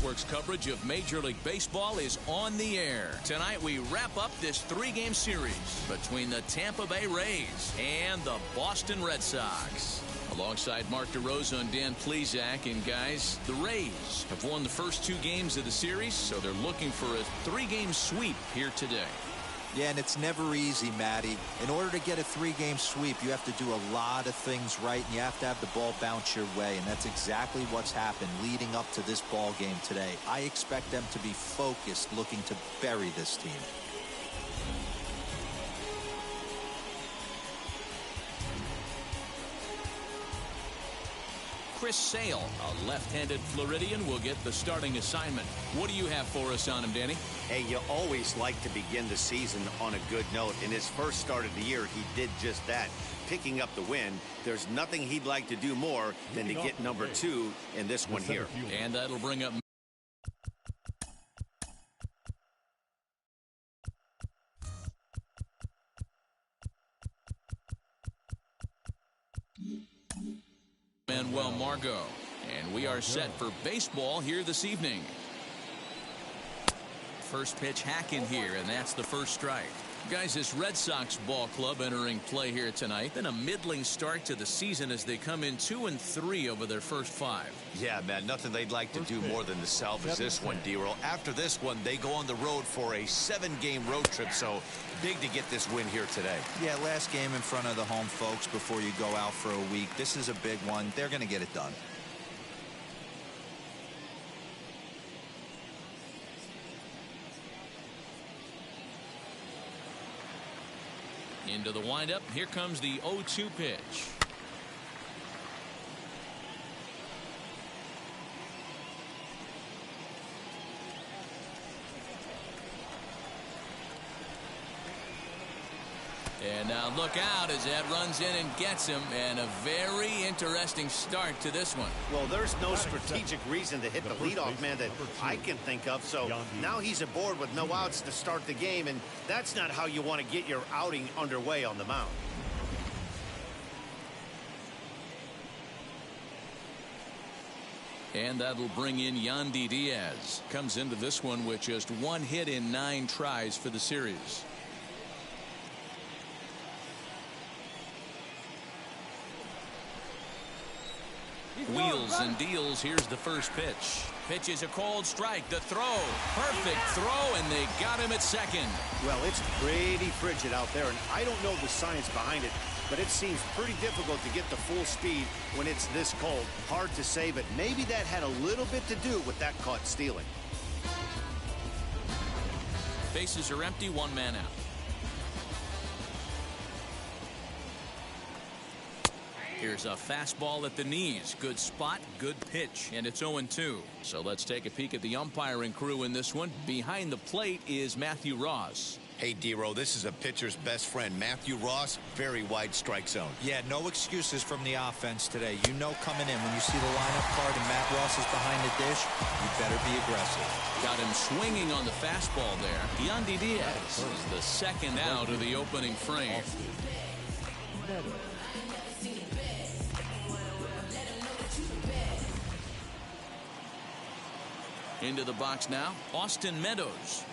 Network's coverage of Major League Baseball is on the air. Tonight we wrap up this three-game series between the Tampa Bay Rays and the Boston Red Sox. Alongside Mark DeRosa and Dan Plesac, and guys, the Rays have won the first two games of the series, so they're looking for a three-game sweep here today. Yeah, and it's never easy, Matty. In order to get a three-game sweep, you have to do a lot of things right, and you have to have the ball bounce your way, and that's exactly what's happened leading up to this ball game today. I expect them to be focused, looking to bury this team. Chris Sale, a left-handed Floridian, will get the starting assignment. What do you have for us on him, Danny? Hey, you always like to begin the season on a good note. In his first start of the year, he did just that, picking up the win. There's nothing he'd like to do more than to get number 2 in this one here. And that'll bring up Manuel Margot, and we are set for baseball here this evening. First pitch hack in here, and that's the first strike. Guys, this Red Sox ball club entering play here tonight. Been a middling start to the season as they come in 2-3 over their first 5. Yeah, man, nothing they'd like to do more than to salvage this one, D-Roll. After this one, they go on the road for a 7-game road trip, so big to get this win here today. Yeah, last game in front of the home folks before you go out for a week. This is a big one. They're going to get it done. Into the windup. Here comes the 0-2 pitch. And now look out as that runs in and gets him, and a very interesting start to this one. Well, there's no strategic reason to hit the leadoff man that I can think of, so now he's aboard with no outs to start the game, and that's not how you want to get your outing underway on the mound. And that'll bring in Yandy Diaz. Comes into this one with just 1 hit in 9 tries for the series. Wheels and deals. Here's the first pitch. Pitch is a cold strike. The throw. Perfect throw, and they got him at second. Well, it's pretty frigid out there, and I don't know the science behind it, but it seems pretty difficult to get the full speed when it's this cold. Hard to say, but maybe that had a little bit to do with that caught stealing. Bases are empty. 1 man out. Here's a fastball at the knees. Good spot, good pitch, and it's 0-2. So let's take a peek at the umpiring crew in this one. Behind the plate is Matthew Ross. Hey, D-Row, this is a pitcher's best friend, Matthew Ross. Very wide strike zone. Yeah, no excuses from the offense today. You know coming in when you see the lineup card and Matt Ross is behind the dish, you better be aggressive. Got him swinging on the fastball there. Yandy Diaz is the second out of the opening frame. Into the box now, Austin Meadows.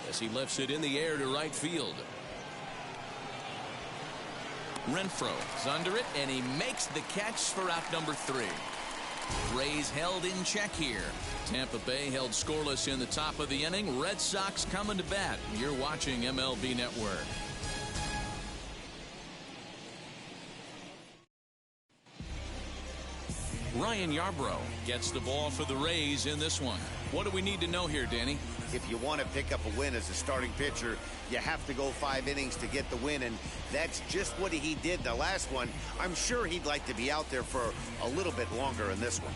As he lifts it in the air to right field. Renfroe is under it, and he makes the catch for out number 3. Rays held in check here. Tampa Bay held scoreless in the top of the inning. Red Sox coming to bat. You're watching MLB Network. Ryan Yarbrough gets the ball for the Rays in this one. What do we need to know here, Danny? If you want to pick up a win as a starting pitcher, you have to go 5 innings to get the win, and that's just what he did the last one. I'm sure he'd like to be out there for a little bit longer in this one.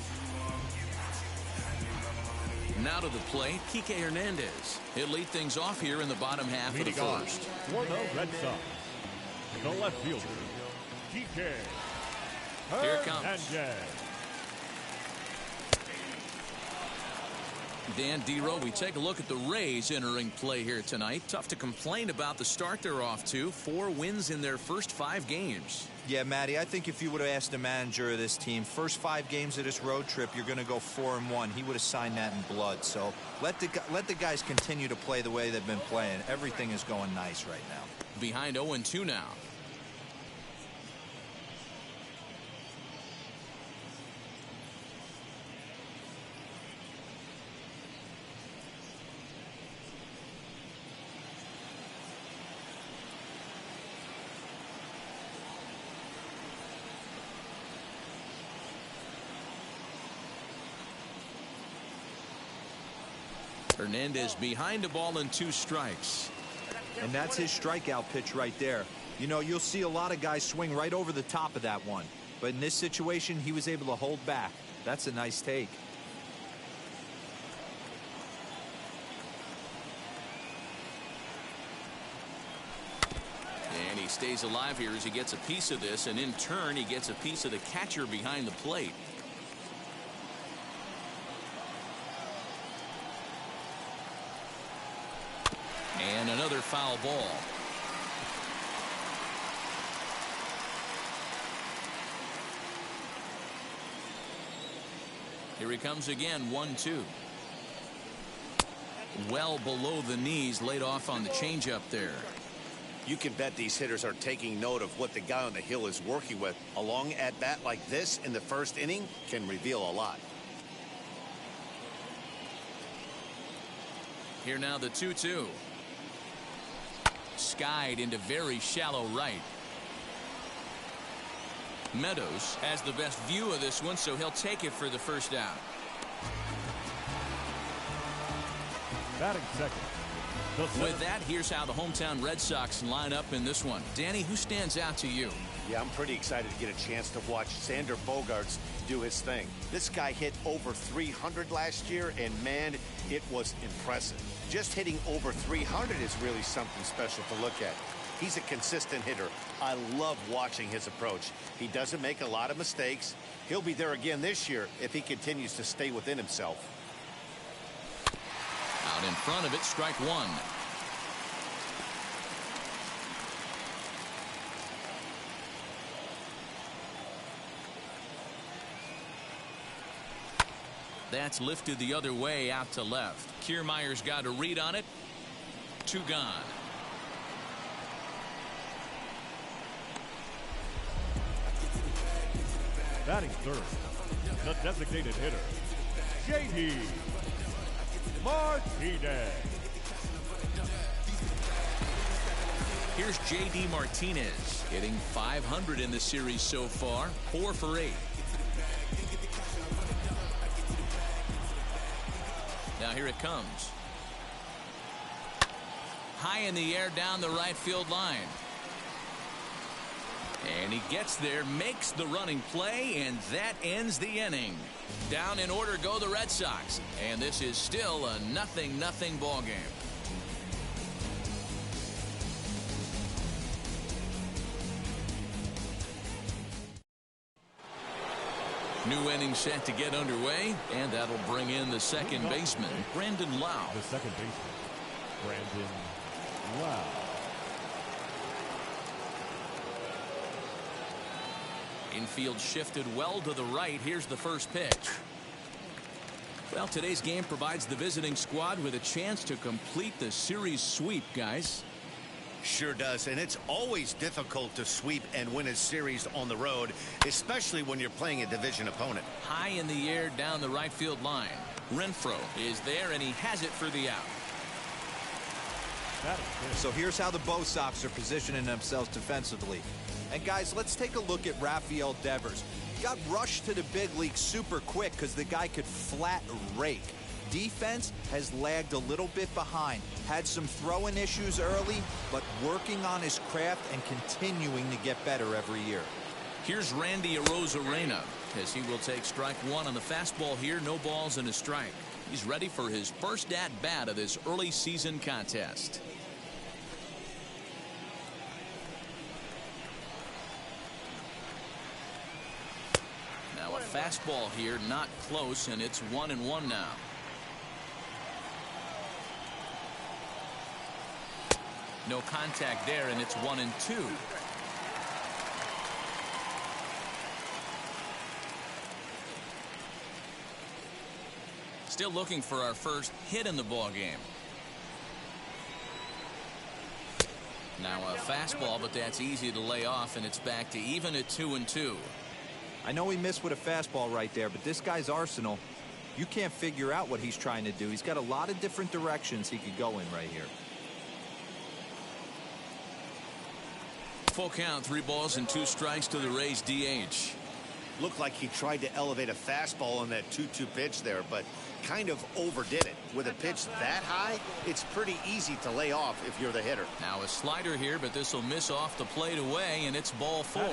Now to the plate, Kike Hernandez. He'll lead things off here in the bottom half of the first. For the Red Sox, the left fielder, Kike Here comes Hernandez. Dan Dero, we take a look at the Rays entering play here tonight. Tough to complain about the start they're off to. 4 wins in their first 5 games. Yeah, Matty, I think if you would have asked the manager of this team, first 5 games of this road trip, you're going to go 4-1. He would have signed that in blood. So let the guys continue to play the way they've been playing. Everything is going nice right now. Behind 0-2 now. Hernandez behind the ball and 2 strikes. And that's his strikeout pitch right there. You know, you'll see a lot of guys swing right over the top of that one. But in this situation, he was able to hold back. That's a nice take. And he stays alive here as he gets a piece of this, and in turn he gets a piece of the catcher behind the plate. And another foul ball. Here he comes again, 1-2. Well below the knees, laid off on the changeup there. You can bet these hitters are taking note of what the guy on the hill is working with. A long at bat like this in the first inning can reveal a lot. Here now the 2-2. Skied into very shallow right. Meadows has the best view of this one, so he'll take it for the first out. Batting second. With that, here's how the hometown Red Sox line up in this one. Danny, who stands out to you? Yeah, I'm pretty excited to get a chance to watch Sander Bogaerts do his thing. This guy hit over 300 last year, and man, it was impressive. Just hitting over 300 is really something special to look at. He's a consistent hitter. I love watching his approach. He doesn't make a lot of mistakes. He'll be there again this year if he continues to stay within himself. Out in front of it, strike 1. That's lifted the other way out to left. Kiermaier's got a read on it. 2 gone. Batting third, the designated hitter, J.D. Martinez. Here's J.D. Martinez, hitting .500 in the series so far, 4 for 8. Now here it comes. High in the air down the right field line. And he gets there, makes the running play, and that ends the inning. Down in order go the Red Sox, and this is still a 0-0 ball game. New inning set to get underway, and that'll bring in the second baseman, Brandon Lau. The second baseman, Brandon Lau. Infield shifted well to the right. Here's the first pitch. Well, today's game provides the visiting squad with a chance to complete the series sweep, guys. Sure does, and it's always difficult to sweep and win a series on the road, especially when you're playing a division opponent. High in the air down the right field line. Renfroe is there, and he has it for the out. So here's how the Bo Sox are positioning themselves defensively. And guys, let's take a look at Rafael Devers. He got rushed to the big league super quick because the guy could flat rake. Defense has lagged a little bit behind. Had some throwing issues early, but working on his craft and continuing to get better every year. Here's Randy Arozarena as he will take strike 1 on the fastball here. No balls and a strike. He's ready for his first at bat of this early season contest. Now a fastball here, not close, and it's 1-1 now. No contact there, and it's 1-2. Still looking for our first hit in the ball game. Now a fastball, but that's easy to lay off, and it's back to even at 2-2. I know he missed with a fastball right there, but this guy's arsenal, you can't figure out what he's trying to do. He's got a lot of different directions he could go in right here. Full count, 3 balls and 2 strikes to the Rays DH. Looked like he tried to elevate a fastball on that 2-2 pitch there, but kind of overdid it. With a pitch that high, it's pretty easy to lay off if you're the hitter. Now a slider here, but this will miss off the plate away, and it's ball 4.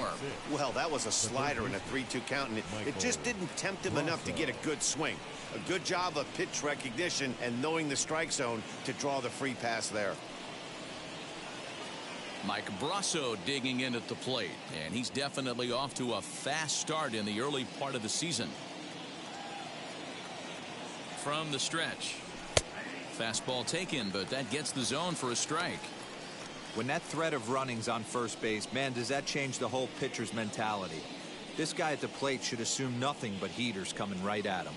Well, that was a slider in a 3-2 count, and it just didn't tempt him enough to get a good swing. A good job of pitch recognition and knowing the strike zone to draw the free pass there. Mike Brasso digging in at the plate, and he's definitely off to a fast start in the early part of the season. From the stretch. Fastball taken, but that gets the zone for a strike. When that threat of running's on first base, man, does that change the whole pitcher's mentality. This guy at the plate should assume nothing but heaters coming right at him.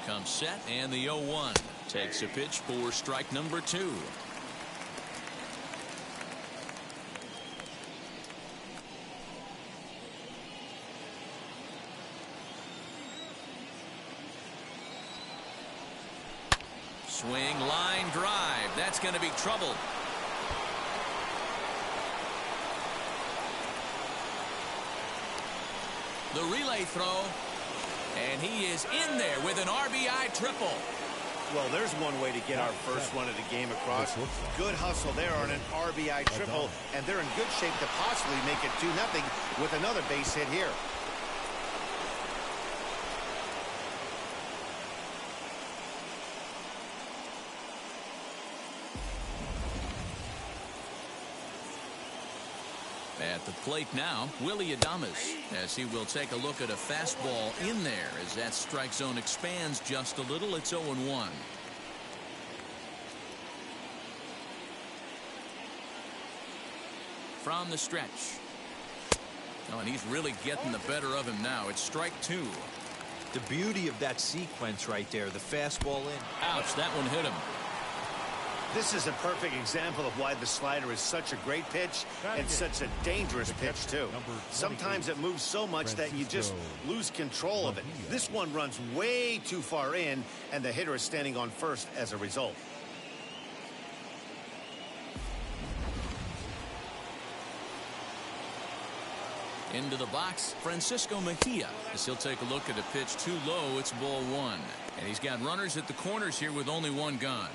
Comes set, and the 0-1 takes a pitch for strike number 2. Swing, line drive. That's going to be trouble. The relay throw. And he is in there with an RBI triple. Well, there's one way to get our first run of the game across. Good hustle there on an RBI triple, and they're in good shape to possibly make it 2-0 with another base hit here. At the plate now, Willie Adames, as he will take a look at a fastball in there as that strike zone expands just a little. It's 0-1. From the stretch. Oh, and he's really getting the better of him now. It's strike 2. The beauty of that sequence right there, the fastball in. Ouch, that one hit him. This is a perfect example of why the slider is such a great pitch and such a dangerous pitch, too. Sometimes it moves so much that you just lose control of it. This one runs way too far in, and the hitter is standing on first as a result. Into the box, Francisco Mejia, as he'll take a look at a pitch too low. It's ball 1. And he's got runners at the corners here with only 1 gone.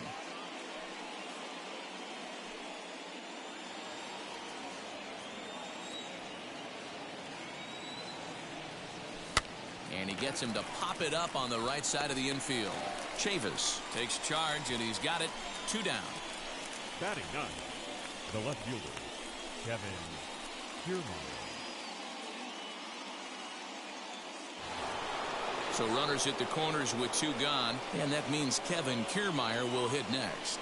And he gets him to pop it up on the right side of the infield. Chavis takes charge, and he's got it. 2 down. Batting 9, the left fielder, Kevin Kiermaier. So runners at the corners with 2 gone, and that means Kevin Kiermaier will hit next.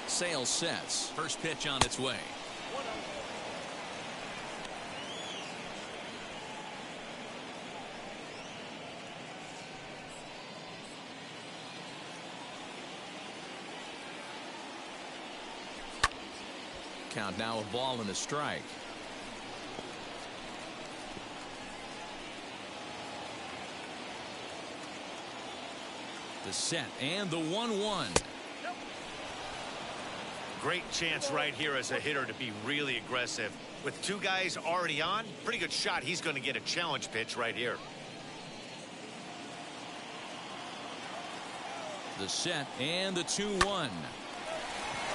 Sale sets. First pitch on its way. Count now a ball and a strike. The set and the 1-1. Great chance right here as a hitter to be really aggressive. With 2 guys already on, pretty good shot. He's going to get a challenge pitch right here. The set and the 2-1.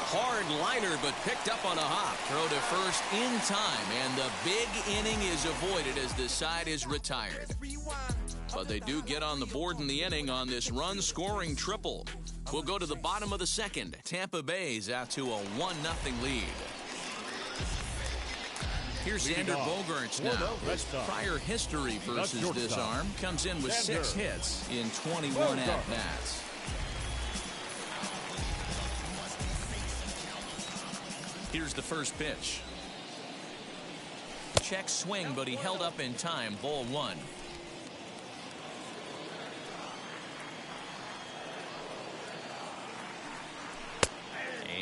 Hard liner, but picked up on a hop. Throw to first in time, and the big inning is avoided as the side is retired. But they do get on the board in the inning on this run-scoring triple. We'll go to the bottom of the 2nd. Tampa Bay's out to a 1-0 lead. Here's Xander Bogaerts now. His prior history versus this arm comes in with 6 hits in 21 at-bats. Here's the first pitch. Check swing, but he held up in time. Ball one.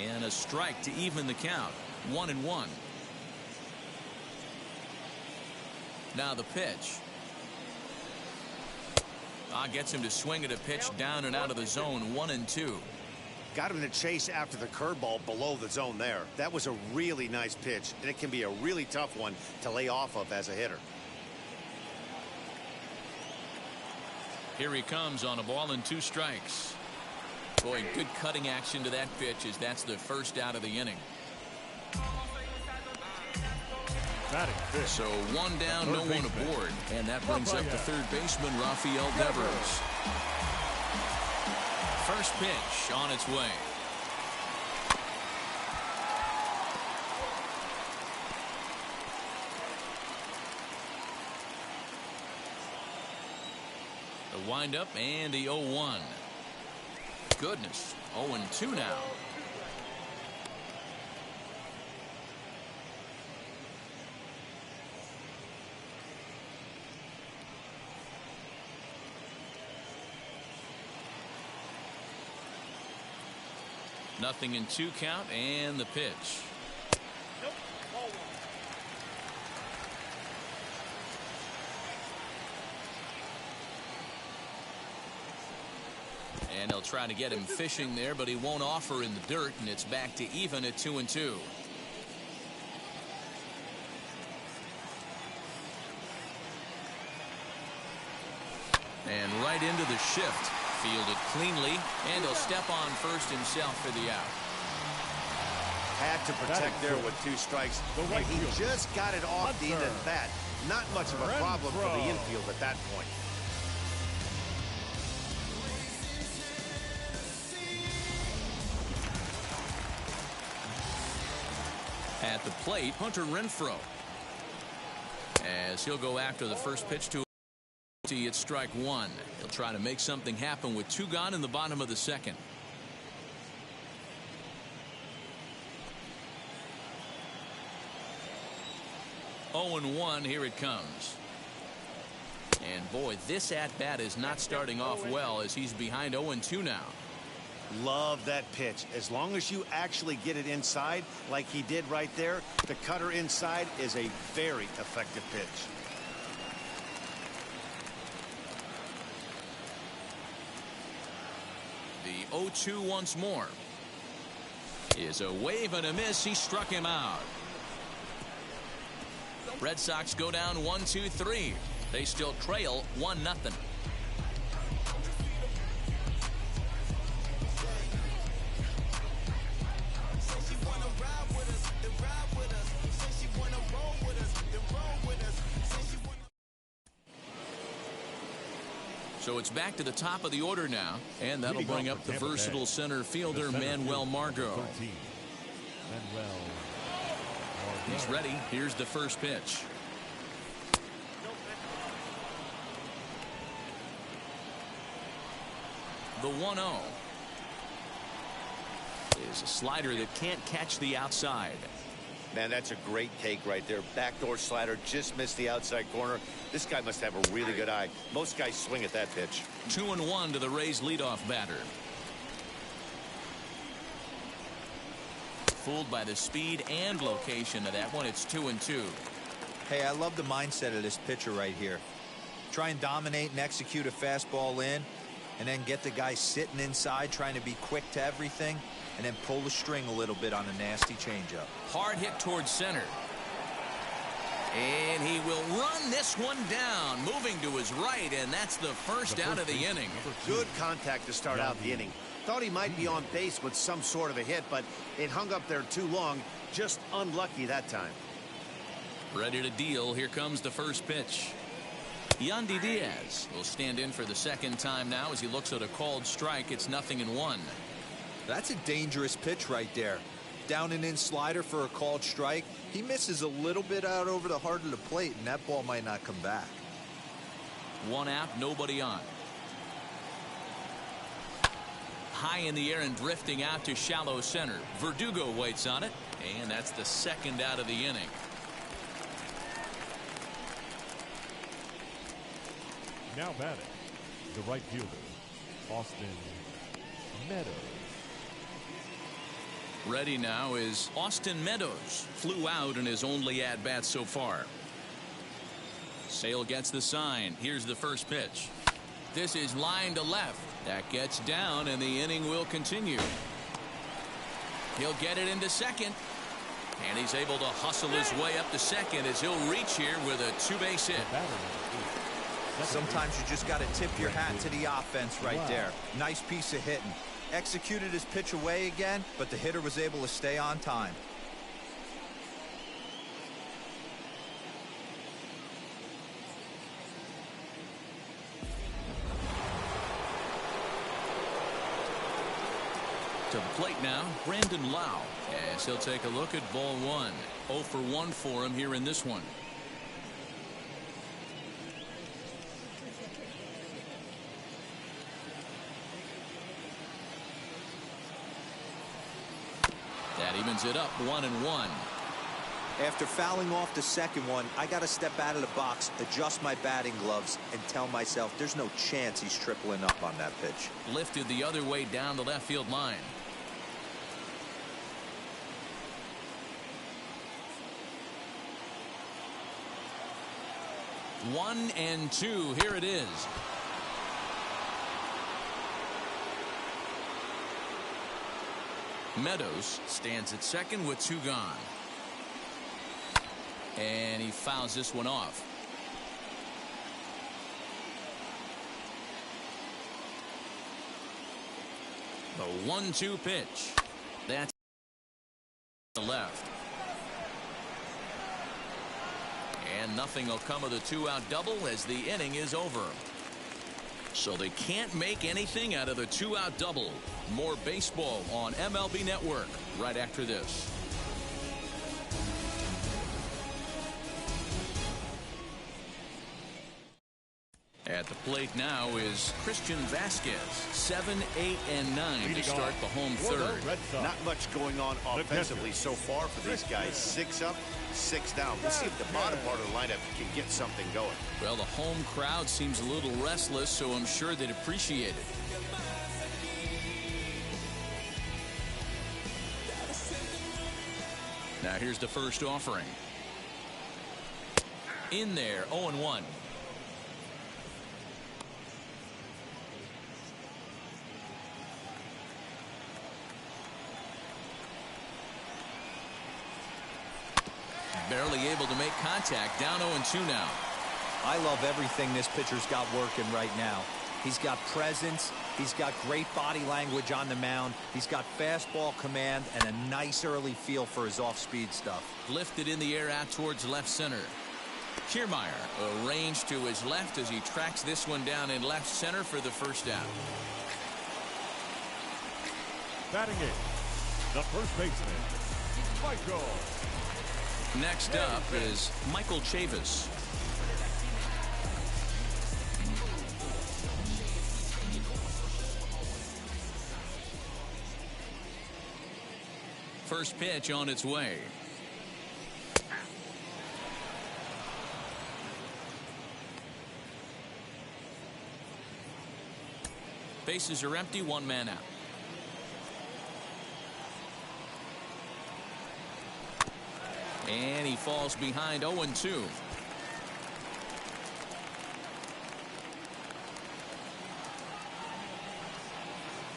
And a strike to even the count. 1-1. Now the pitch. Gets him to swing at a pitch down and out of the zone. 1-2. Got him to chase after the curveball below the zone there. That was a really nice pitch, and it can be a really tough one to lay off of as a hitter. Here he comes on a ball and 2 strikes. Boy, good cutting action to that pitch as that's the first out of the inning. So 1 down, no one aboard. And that brings up the third baseman, Rafael Devers. First pitch on its way. The windup and the 0-1. Goodness, 0-2 now. Nothing in 2 count and the pitch. And they'll try to get him fishing there, but he won't offer in the dirt, and it's back to even at 2-2. And right into the shift. Fielded cleanly, and he'll step on first himself for the out. Had to protect there with 2 strikes, and he just got it off the end of the bat. Not much of a problem for the infield at that point. At the plate, Hunter Renfroe. As he'll go after the first pitch to it's strike 1. He'll try to make something happen with 2 gone in the bottom of the second. Oh and 1. Here it comes. And boy, this at bat is not starting off well as he's behind 0-2 now. Love that pitch. As long as you actually get it inside like he did right there, the cutter inside is a very effective pitch. The 0-2 once more. Is a wave and a miss. He struck him out. Red Sox go down 1-2-3. They still trail 1-0. So it's back to the top of the order now, and that'll bring up the versatile center fielder, Manuel Margot. He's ready. Here's the first pitch. The 1-0 is a slider that can't catch the outside. Man, that's a great take right there. Backdoor slider, just missed the outside corner. This guy must have a really good eye. Most guys swing at that pitch. 2-1 to the Rays leadoff batter. Fooled by the speed and location of that one. It's 2-2. Hey, I love the mindset of this pitcher right here. Try and dominate and execute a fastball in, and then get the guy sitting inside trying to be quick to everything, and then pull the string a little bit on a nasty changeup. Hard hit towards center. And he will run this one down, moving to his right, and that's the first out of the inning. Good contact to start out the inning. Thought he might be on base with some sort of a hit, but it hung up there too long. Just unlucky that time. Ready to deal. Here comes the first pitch. Yandy Diaz will stand in for the second time now as he looks at a called strike. It's 0-1. That's a dangerous pitch right there. Down and in slider for a called strike. He misses a little bit out over the heart of the plate, and that ball might not come back. 1 out, nobody on. High in the air and drifting out to shallow center. Verdugo waits on it. And that's the second out of the inning. Now batting, the right fielder, Austin Meadows. Ready now is Austin Meadows. Flew out in his only at-bat so far. Sale gets the sign. Here's the first pitch. This is line to left. That gets down, and the inning will continue. He'll get it into second. And he's able to hustle his way up to second as he'll reach here with a two-base hit. Sometimes you just got to tip your hat to the offense right there. Nice piece of hitting. Executed his pitch away again, but the hitter was able to stay on time. To the plate now, Brandon Lau, as he'll take a look at ball one. 0 for 1 for him here in this one. That evens it up 1-1. After fouling off the second one, I got to step out of the box, adjust my batting gloves, and tell myself there's no chance he's tripling up on that pitch. Lifted the other way down the left field line. One and two. Here it is. Meadows stands at second with 2 gone. And he fouls this one off. The 1-2 pitch. That's the left. And nothing will come of the 2-out double as the inning is over. So they can't make anything out of the 2-out double. More baseball on MLB Network right after this. At the plate now is Christian Vasquez. 7, 8, and 9 to start the home third. Not much going on offensively so far for these guys. 6 up, 6 down. We'll see if the bottom part of the lineup can get something going. Well, the home crowd seems a little restless, so I'm sure they'd appreciate it. Now here's the first offering. In there, 0-1. Barely able to make contact. Down 0-2 now. I love everything this pitcher's got working right now. He's got presence. He's got great body language on the mound. He's got fastball command and a nice early feel for his off-speed stuff. Lifted in the air out towards left center. Kiermaier arranged to his left as he tracks this one down in left center for the first out. Batting in, the first baseman, Michael. Next up is Michael Chavis. First pitch on its way. Bases are empty, 1 man out. And he falls behind 0-2.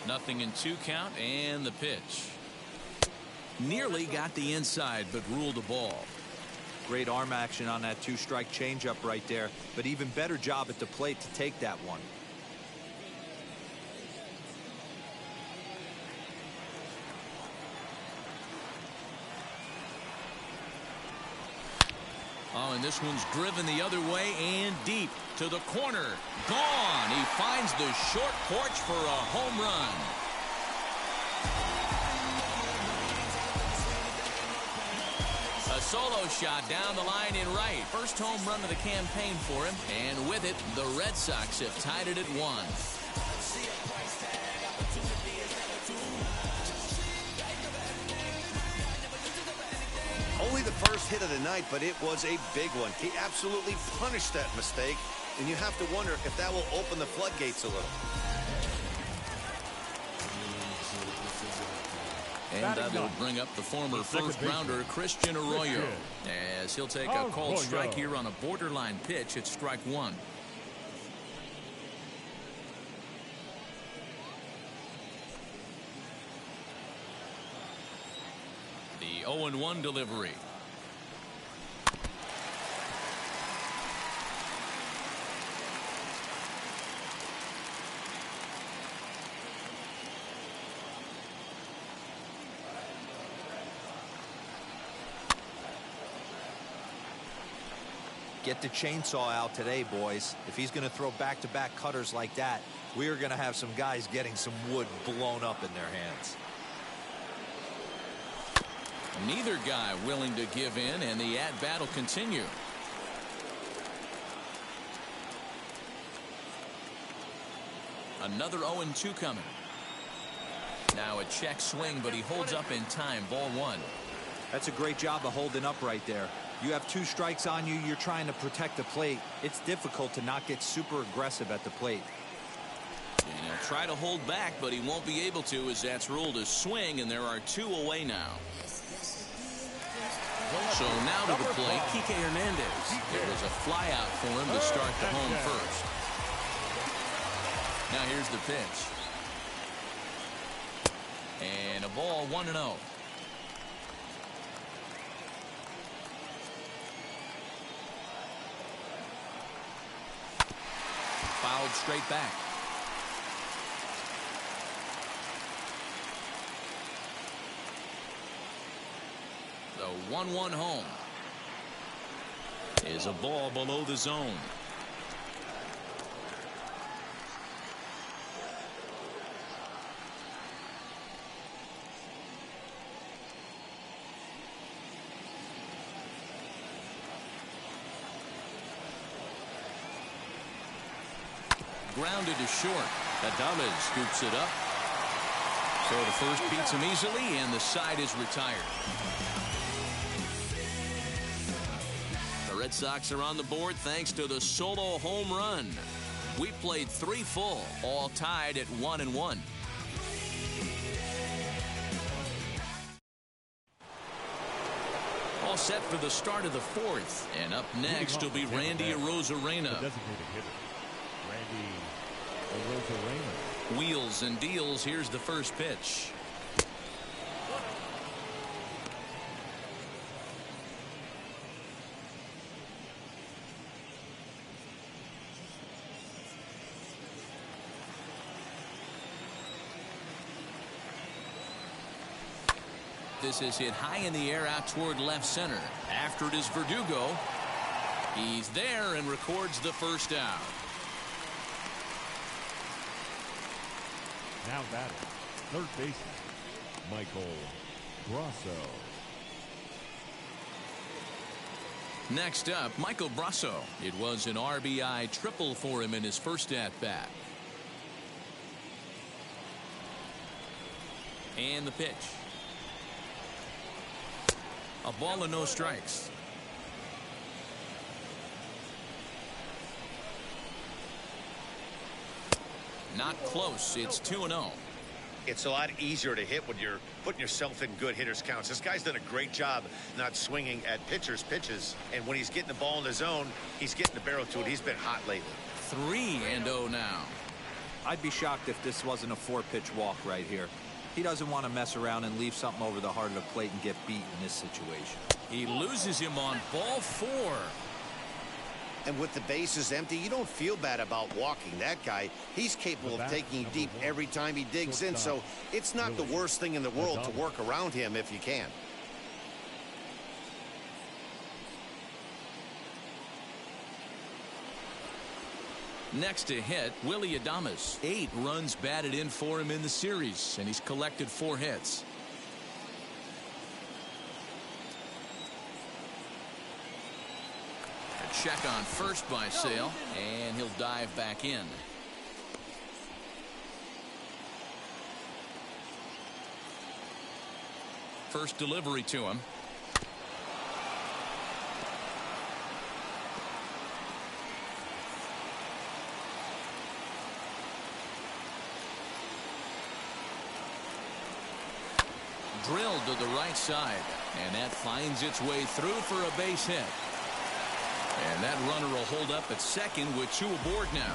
Nothing in 2 count, and the pitch. Nearly got the inside, but ruled a ball. Great arm action on that 2-strike changeup right there, but even better job at the plate to take that one. Oh, and this one's driven the other way and deep to the corner. Gone. He finds the short porch for a home run. A solo shot down the line in right. First home run of the campaign for him. And with it, the Red Sox have tied it at 1. first hit of the night, but it was a big one. He absolutely punished that mistake, and you have to wonder if that will open the floodgates a little. And that will bring up the former first-rounder Christian Arroyo, as he'll take a called strike here on a borderline pitch at strike one. The 0-1 delivery. Get the chainsaw out today, boys. If he's going to throw back-to-back cutters like that, we are going to have some guys getting some wood blown up in their hands. Neither guy willing to give in, and the at-bat will continue. Another 0-2 coming. Now a check swing, but he holds up in time. Ball one. That's a great job of holding up right there. You have 2 strikes on you. You're trying to protect the plate. It's difficult to not get super aggressive at the plate. And he'll try to hold back, but he won't be able to, as that's ruled a swing, and there are 2 away now. So now to the plate, Kike Hernandez. It was a fly out for him to start the home first. Now here's the pitch. And a ball 1-0. Fouled straight back. The 1-1 home is a ball below the zone. Grounded to short. Adames scoops it up. So the first beats him easily, and the side is retired. The Red Sox are on the board thanks to the solo home run. We played 3 full, all tied at 1-1. All set for the start of the 4th, and up next will be Randy Arozarena. Wheels and deals. Here's the first pitch. This is hit high in the air out toward left center. After it is Verdugo. He's there and records the first out. Now batting, third baseman, Michael Brasso. Next up, Michael Brasso. It was an RBI triple for him in his first at-bat. And the pitch. A ball and no strikes. Not close. It's 2-0. It's a lot easier to hit when you're putting yourself in good hitters counts. This guy's done a great job not swinging at pitchers' pitches. And when he's getting the ball in the zone, he's getting the barrel to it. He's been hot lately. 3-0 now. I'd be shocked if this wasn't a 4-pitch walk right here. He doesn't want to mess around and leave something over the heart of the plate and get beat in this situation. He loses him on ball 4. And with the bases empty, you don't feel bad about walking that guy. He's capable of taking you deep every time he digs in, so it's not the worst thing in the world to work around him if you can. Next to hit, Willie Adames. 8 runs batted in for him in the series, and he's collected 4 hits. A check on first by Sale, and he'll dive back in. First delivery to him. drilled to the right side, and that finds its way through for a base hit. And that runner will hold up at second with 2 aboard now.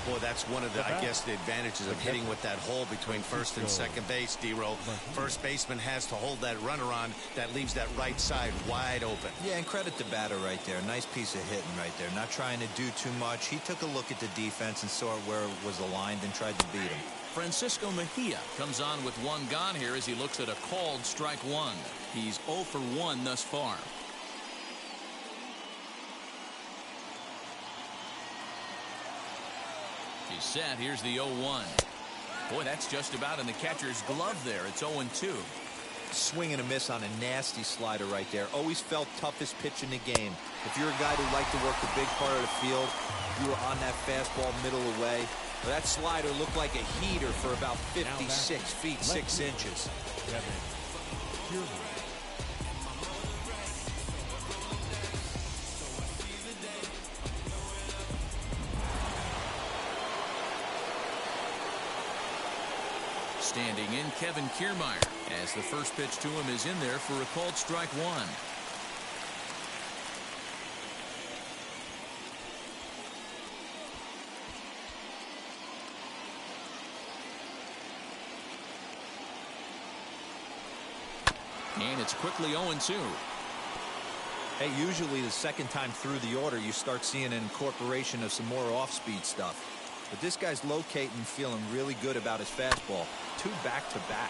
Boy, that's one of the, I guess, the advantages of hitting with that hole between first and second base, D-Row. First baseman has to hold that runner on. That leaves that right side wide open. Yeah, and credit the batter right there. Nice piece of hitting right there. Not trying to do too much. He took a look at the defense and saw where it was aligned and tried to beat him. Francisco Mejia comes on with 1 gone here as he looks at a called strike 1. He's 0 for 1 thus far. He's set. Here's the 0-1. Boy, that's just about in the catcher's glove there. It's 0-2. Swing and a miss on a nasty slider right there. Always felt toughest pitch in the game. If you're a guy who liked to work the big part of the field, you were on that fastball middle away. Well, that slider looked like a heater for about 56 feet 6 inches. Standing in, Kevin Kiermaier, as the first pitch to him is in there for a called strike 1. And it's quickly 0-2. Hey, usually the second time through the order, you start seeing an incorporation of some more off-speed stuff. But this guy's locating, feeling really good about his fastball. 2 back-to-back.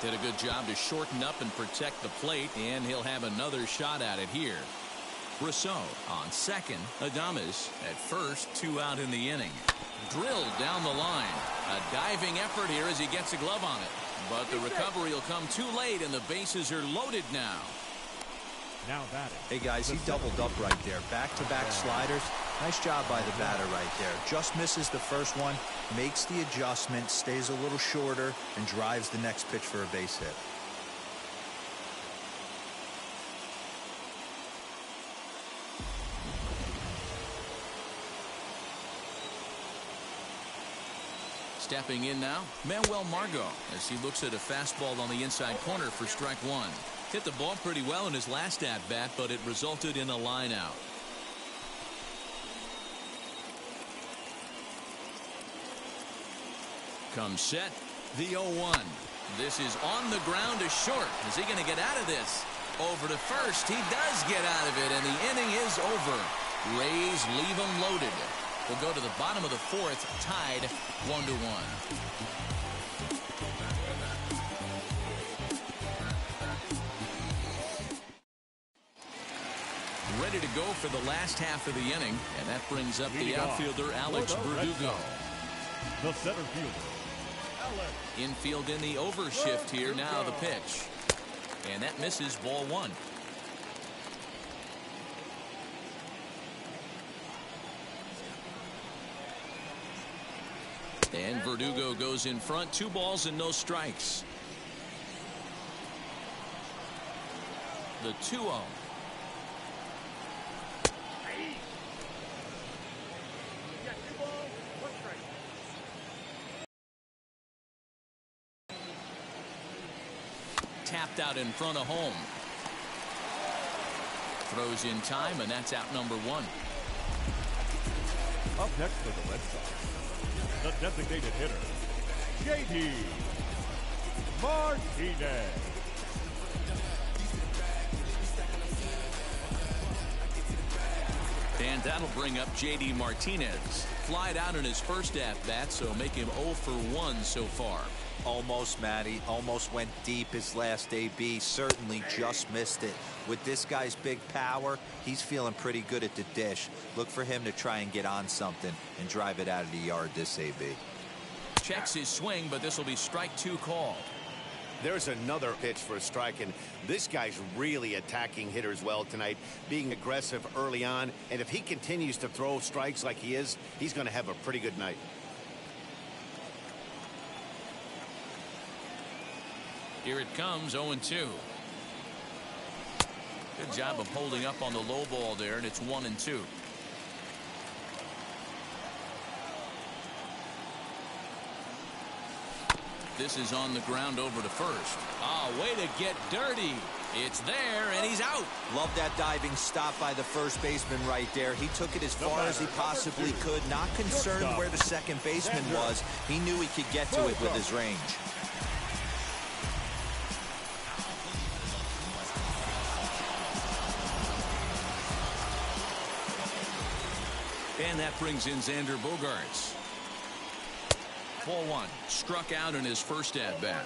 Did a good job to shorten up and protect the plate, and he'll have another shot at it here. Rousseau on second. Adames at first. 2 out in the inning. Drilled down the line. A diving effort here as he gets a glove on it. But the recovery will come too late, and the bases are loaded now. Now batting. Hey, guys, he doubled up right there. Back-to-back sliders. Nice job by the batter right there. Just misses the first one, makes the adjustment, stays a little shorter, and drives the next pitch for a base hit. Stepping in now, Manuel Margot, as he looks at a fastball on the inside corner for strike 1. Hit the ball pretty well in his last at-bat, but it resulted in a line out. Comes set, the 0-1. This is on the ground to short. Is he going to get out of this? Over to first. He does get out of it, and the inning is over. Rays leave him loaded. We'll go to the bottom of the 4th, tied 1-1. Ready to go for the last half of the inning, and that brings up the outfielder Alex Verdugo. The center fielder, Alex. Infield in the overshift here. Now the pitch, and that misses ball 1. And Verdugo goes in front. 2 balls and no strikes. The 2-0. Tapped out in front of home. Throws in time, and that's out number 1. Up next for the Red Sox, the designated hitter, J.D. Martinez. And that'll bring up J.D. Martinez. Flied out in his first at-bat, so make him 0 for 1 so far. Almost, Matty. Almost went deep his last AB. Certainly just missed it. With this guy's big power, he's feeling pretty good at the dish. Look for him to try and get on something and drive it out of the yard this AB. Checks his swing, but this will be strike 2 called. There's another pitch for a strike, and this guy's really attacking hitters well tonight, being aggressive early on, and if he continues to throw strikes like he is, he's going to have a pretty good night. Here it comes, 0-2. Good job of holding up on the low ball there, and it's 1-2. This is on the ground over to first. Oh, way to get dirty. It's there, and he's out. Love that diving stop by the first baseman right there. He took it as far as he possibly could. Not concerned where the second baseman was. He knew he could get to it with his range. And that brings in Xander Bogaerts. Ball one. Struck out in his first at-bat.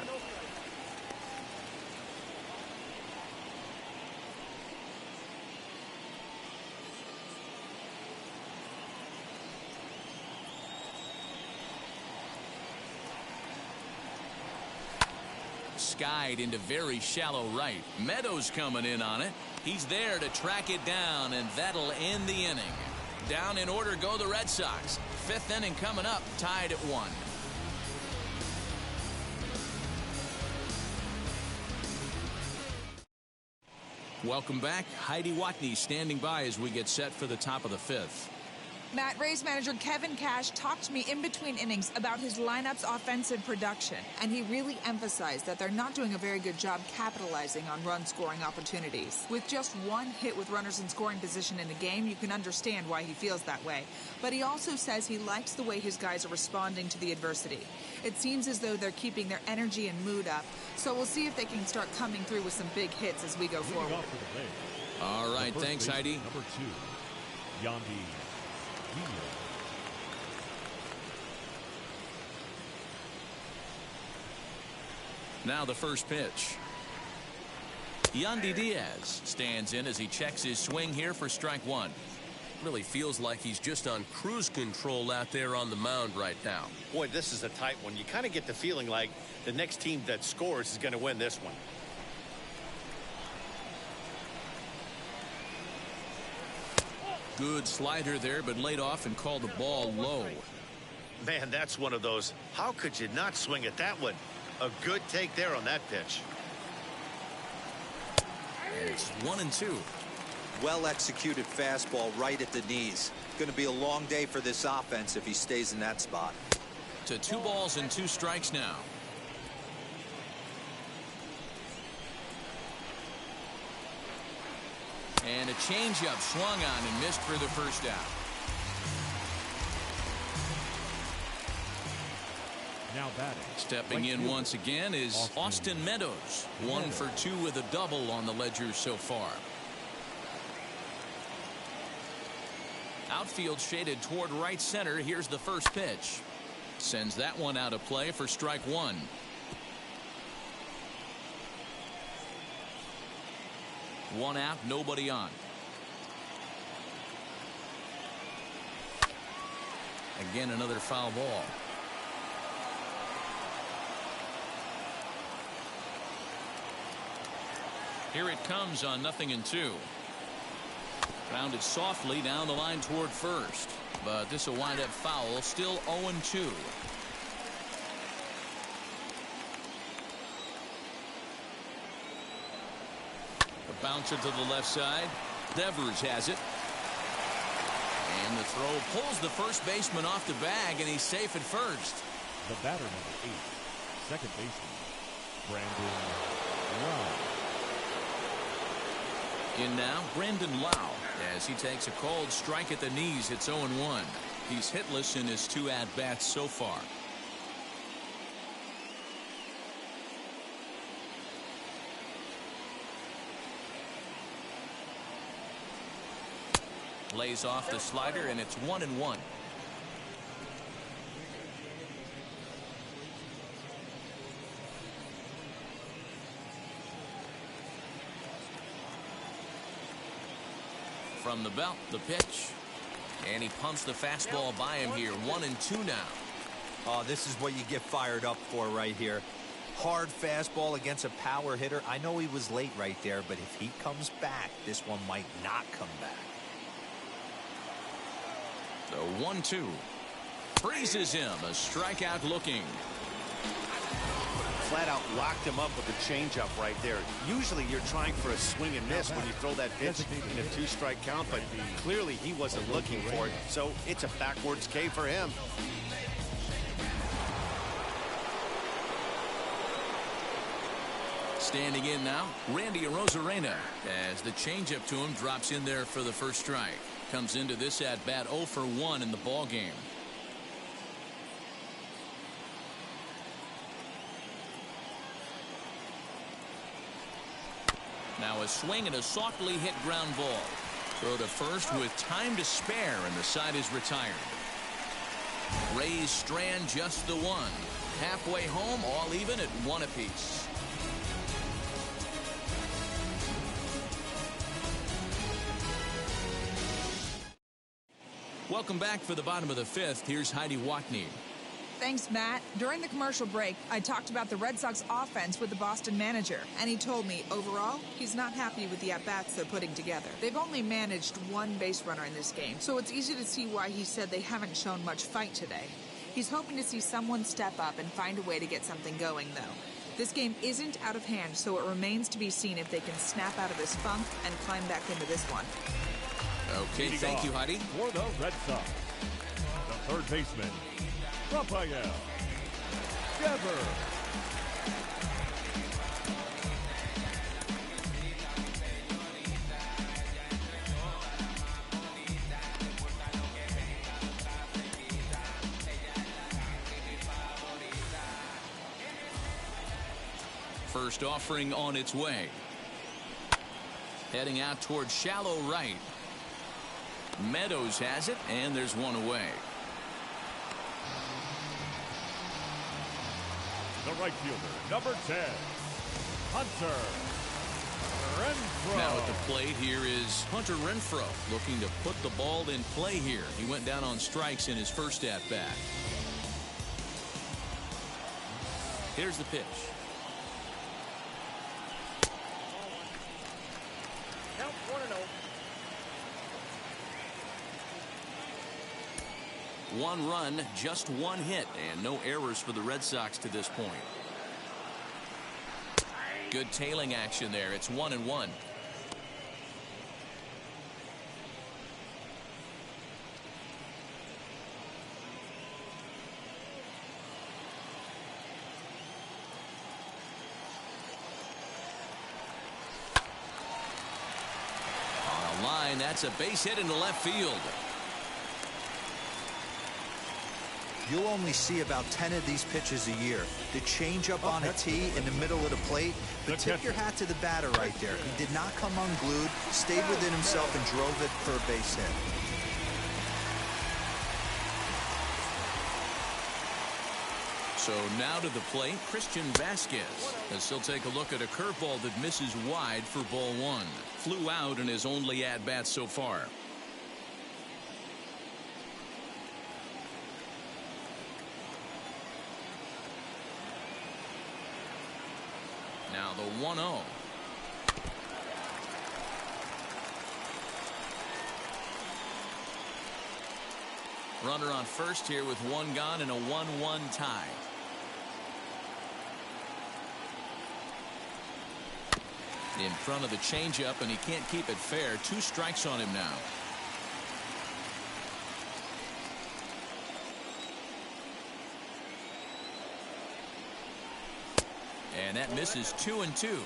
Skied into very shallow right. Meadows coming in on it. He's there to track it down, and that'll end the inning. Down in order go the Red Sox. Fifth inning coming up, tied at 1. Welcome back. Heidi Watney standing by as we get set for the top of the 5th. Matt, Rays manager Kevin Cash talked to me in between innings about his lineup's offensive production, and he really emphasized that they're not doing a very good job capitalizing on run-scoring opportunities. With just one hit with runners in scoring position in a game, you can understand why he feels that way. But he also says he likes the way his guys are responding to the adversity. It seems as though they're keeping their energy and mood up, so we'll see if they can start coming through with some big hits as we go forward. All right, thanks, Heidi. Number 2, Yandy. Now the first pitch. Yandy Diaz stands in as he checks his swing here for strike 1. Really feels like he's just on cruise control out there on the mound right now. Boy, this is a tight one. You kind of get the feeling like the next team that scores is going to win this one. Good slider there, but laid off and called the ball low. Man, that's one of those. How could you not swing at that one? A good take there on that pitch. And it's 1-2. Well executed fastball right at the knees. Going to be a long day for this offense if he stays in that spot. To 2 balls and 2 strikes now. And a changeup swung on and missed for the first out. Now batting. Stepping in once again is Austin Meadows. 1 for 2 with a double on the ledger so far. Outfield shaded toward right center. Here's the first pitch. Sends that one out of play for strike 1. One out, nobody on. Again, another foul ball. Here it comes on 0-2. Grounded softly down the line toward first, but this will wind up foul. Still 0-2. A bouncer to the left side. Devers has it. And the throw pulls the first baseman off the bag, and he's safe at first. The batter, number 8, second baseman, Brandon Lau. In now, Brandon Lau, as he takes a called strike at the knees. It's 0-1. He's hitless in his 2 at-bats so far. Lays off the slider, and it's 1-1. From the belt, the pitch. And he pumps the fastball by him here. 1-2 now. Oh, this is what you get fired up for right here. Hard fastball against a power hitter. I know he was late right there, but if he comes back, this one might not come back. The 1-2. Freezes him. A strikeout looking. Flat out locked him up with a changeup right there. Usually you're trying for a swing and miss when you throw that pitch in a 2-strike count, but clearly he wasn't looking for it, so it's a backwards K for him. Standing in now, Randy Arozarena, as the changeup to him drops in there for the first strike. Comes into this at bat 0 for 1 in the ball game. Now a swing and a softly hit ground ball. Throw to first with time to spare, and the side is retired. Rays strand just the one. Halfway home, all even at 1 apiece. Welcome back for the bottom of the 5th. Here's Heidi Watney. Thanks, Matt. During the commercial break, I talked about the Red Sox offense with the Boston manager, and he told me, overall, he's not happy with the at-bats they're putting together. They've only managed 1 base runner in this game, so it's easy to see why he said they haven't shown much fight today. He's hoping to see someone step up and find a way to get something going, though. This game isn't out of hand, so it remains to be seen if they can snap out of this funk and climb back into this one. Okay, thank you, Heidi. For the Red Sox, the third baseman, Rafael Devers. First offering on its way. Heading out towards shallow right. Meadows has it, and there's one away. The right fielder, number 10, Hunter Renfroe. Now at the plate here is Hunter Renfroe, looking to put the ball in play here. He went down on strikes in his first at-bat. Here's the pitch. Count 1-0. 1 run, just 1 hit, and no errors for the Red Sox to this point. Good tailing action there. It's 1-1. On a line, that's a base hit into left field. You'll only see about 10 of these pitches a year. The changeup on a tee in the middle of the plate. But tip your hat to the batter right there. He did not come unglued, stayed within himself, and drove it for a base hit. So now to the plate, Christian Vasquez, as he'll take a look at a curveball that misses wide for ball 1. Flew out in his only at-bat so far. Now the 1-0. Runner on first here with 1 gone and a 1-1 tie. In front of the changeup, and he can't keep it fair. 2 strikes on him now. And that misses 2-2.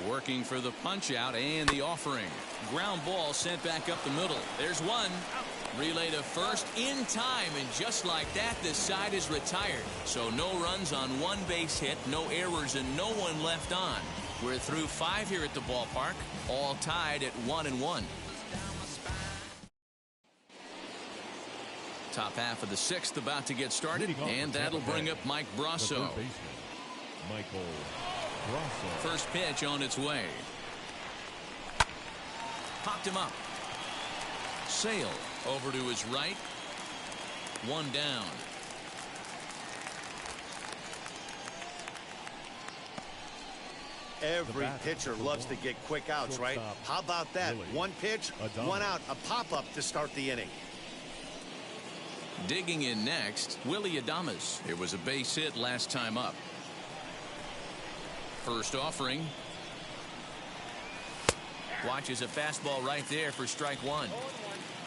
Working for the punch out and the offering. Ground ball sent back up the middle. There's one. Relay to first in time, and just like that, this side is retired. So no runs on 1 base hit, no errors, and no one left on. We're through 5 here at the ballpark, all tied at 1-1. Top half of the 6th about to get started, and that'll bring up Mike Brasso. Michael Brasso. First pitch on its way. Popped him up. Sale over to his right. 1 down. Every pitcher loves to get quick outs, right? How about that? One pitch, one out, a pop-up to start the inning. Digging in next, Willie Adames. It was a base hit last time up. First offering. Watches a fastball right there for strike one.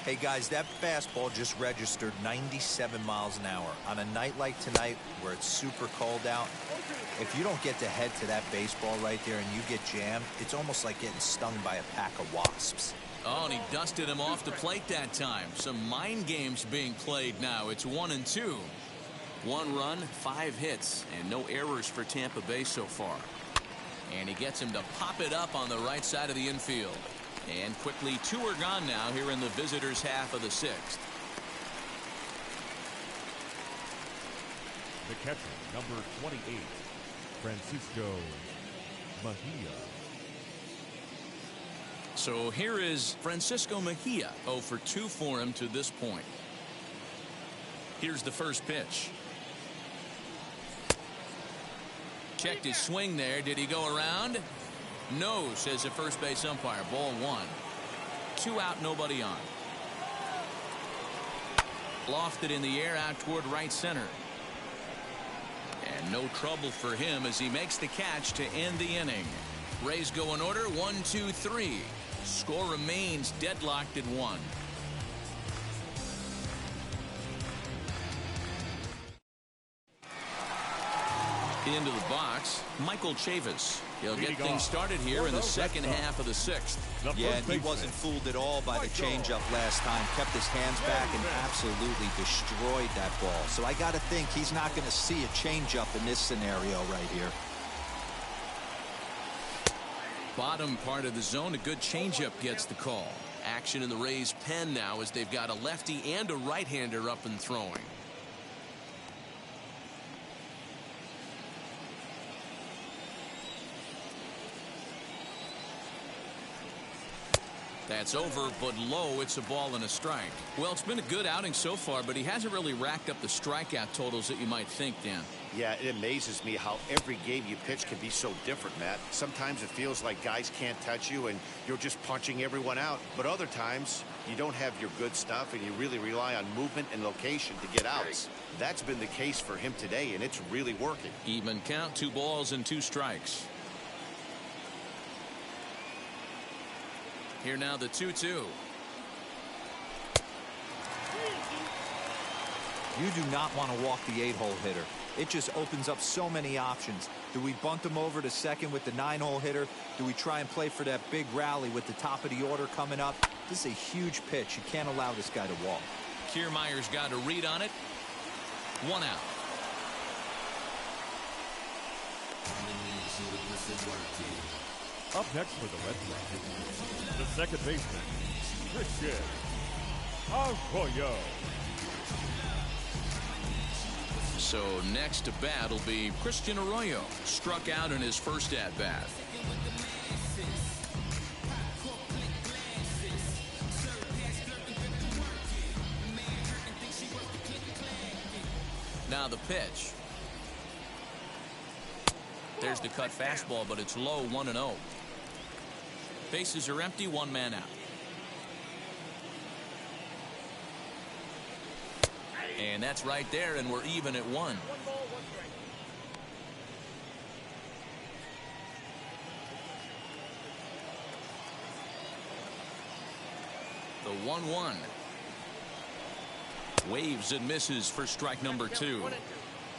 Hey guys, that fastball just registered 97 miles an hour. On a night like tonight where it's super cold out, if you don't get to head to that baseball right there and you get jammed, it's almost like getting stung by a pack of wasps. Oh, and he dusted him off the plate that time. Some mind games being played now. It's 1-2. 1 run, 5 hits, and no errors for Tampa Bay so far. And he gets him to pop it up on the right side of the infield. And quickly 2 are gone now here in the visitors' half of the 6th. The catcher, number 28, Francisco Mejia. So here is Francisco Mejia. 0 for 2 for him to this point. Here's the first pitch. Checked his swing there. Did he go around? No, says the first base umpire. Ball 1. 2 out, nobody on. Lofted in the air out toward right center. And no trouble for him as he makes the catch to end the inning. Rays go in order. 1-2-3. Score remains deadlocked at 1. Into the box, Michael Chavis. He'll get things started here in the second half of the 6th. Yeah, and he wasn't fooled at all by the changeup last time. Kept his hands back and absolutely destroyed that ball. So I got to think he's not going to see a changeup in this scenario right here. Bottom part of the zone, a good changeup gets the call. Action in the Rays' pen now as they've got a lefty and a right-hander up and throwing. That's over, but low. It's a ball and a strike. Well, it's been a good outing so far, but he hasn't really racked up the strikeout totals that you might think, Dan. Yeah, it amazes me how every game you pitch can be so different, Matt. Sometimes it feels like guys can't touch you and you're just punching everyone out. But other times, you don't have your good stuff and you really rely on movement and location to get outs. That's been the case for him today, and it's really working. Even count, 2 balls and 2 strikes. Here now the 2-2. You do not want to walk the 8-hole hitter. It just opens up so many options. Do we bunt him over to second with the 9-hole hitter? Do we try and play for that big rally with the top of the order coming up? This is a huge pitch. You can't allow this guy to walk. Kiermaier's got a read on it. 1 out. Up next for the Red Sox, the second baseman, Christian Arroyo. So next to bat will be Christian Arroyo. Struck out in his first at-bat. Now the pitch. There's the cut fastball, but it's low, 1-0. Bases are empty, 1 man out. And that's right there, and we're even at 1. The 1-1. Waves and misses for strike number 2.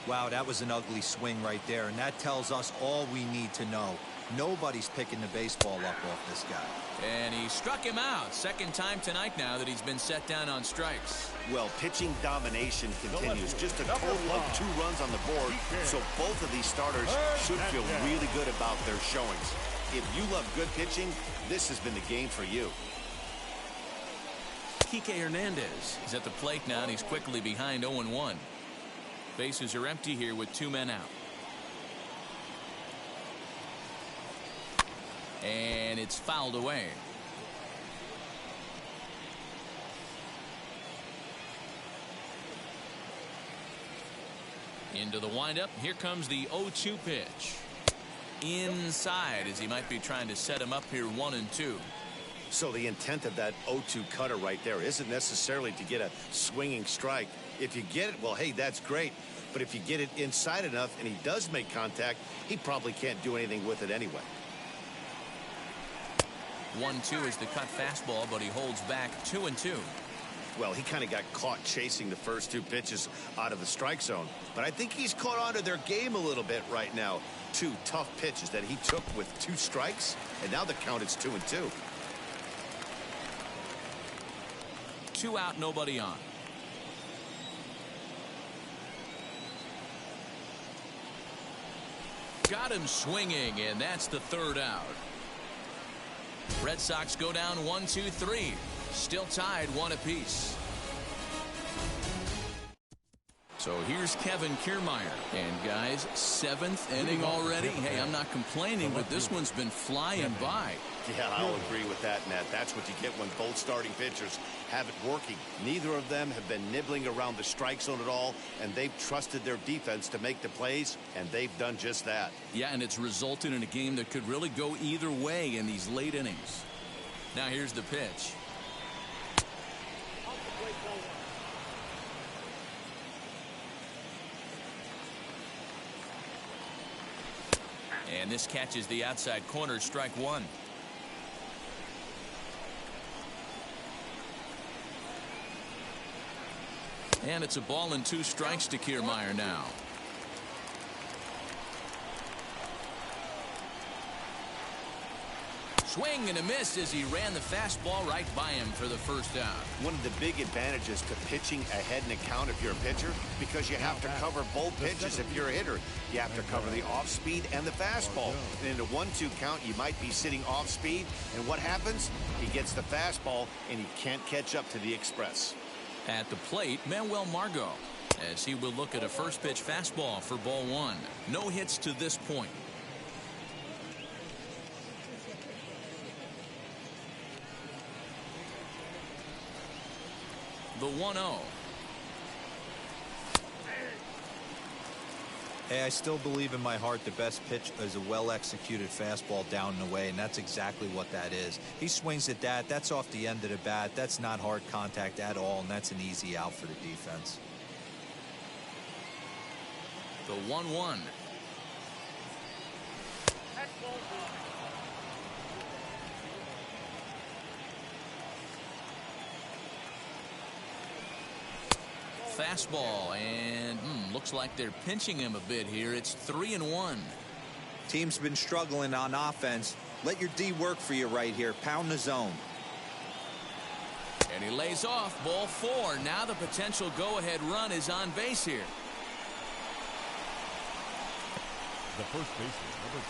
Wow, that was an ugly swing right there, and that tells us all we need to know. Nobody's picking the baseball up off this guy. And he struck him out. Second time tonight now that he's been set down on strikes. Well, pitching domination continues. Just a total of 2 runs on the board. So both of these starters should feel really good about their showings. If you love good pitching, this has been the game for you. Kike Hernandez is at the plate now, and he's quickly behind 0-1. Bases are empty here with 2 men out. And it's fouled away. Into the windup. Here comes the 0-2 pitch. inside as he might be trying to set him up here 1-2. So the intent of that 0-2 cutter right there isn't necessarily to get a swinging strike. If you get it, well, hey, that's great. But if you get it inside enough and he does make contact, he probably can't do anything with it anyway. 1-2 is the cut fastball, but he holds back 2-2. Well, he kind of got caught chasing the first two pitches out of the strike zone. But I think he's caught on to their game a little bit right now. Two tough pitches that he took with 2 strikes, and now the count is 2-2. 2 out, nobody on. Got him swinging, and that's the 3rd out. Red Sox go down 1-2-3. Still tied 1 apiece. So here's Kevin Kiermaier. And guys, 7th inning already. Hey, I'm not complaining, but this one's been flying by. Yeah, I'll agree with that, Matt. That's what you get when both starting pitchers have it working. Neither of them have been nibbling around the strike zone at all, and they've trusted their defense to make the plays, and they've done just that. Yeah, and it's resulted in a game that could really go either way in these late innings. Now here's the pitch. And this catches the outside corner, strike 1. And it's a ball and 2 strikes to Kiermaier now. Swing and a miss as he ran the fastball right by him for the 1st out. One of the big advantages to pitching ahead in a count if you're a pitcher, because you have to cover both pitches if you're a hitter. You have to cover the off speed and the fastball. And in a 1-2 count, you might be sitting off speed, and what happens? He gets the fastball, and he can't catch up to the express. At the plate, Manuel Margot, as he will look at a first pitch fastball for ball 1. No hits to this point. The 1-0. Hey, I still believe in my heart the best pitch is a well-executed fastball down and away, and that's exactly what that is. He swings at that. That's off the end of the bat. That's not hard contact at all, and that's an easy out for the defense. The 1-1. Fastball, and looks like they're pinching him a bit here. It's 3-1. Team's been struggling on offense. Let your D work for you right here. Pound the zone. And he lays off. Ball 4. Now the potential go-ahead run is on base here. The first baseman, number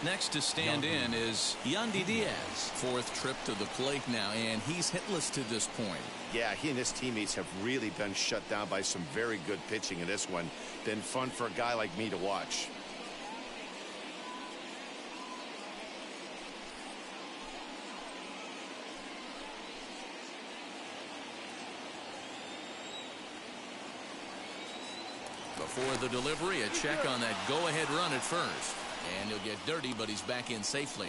2. Next to stand in is Yandy Diaz. 4th trip to the plate now, and he's hitless to this point. Yeah, he and his teammates have really been shut down by some very good pitching in this one. Been fun for a guy like me to watch. Before the delivery, a check on that go-ahead run at first. And he'll get dirty, but he's back in safely.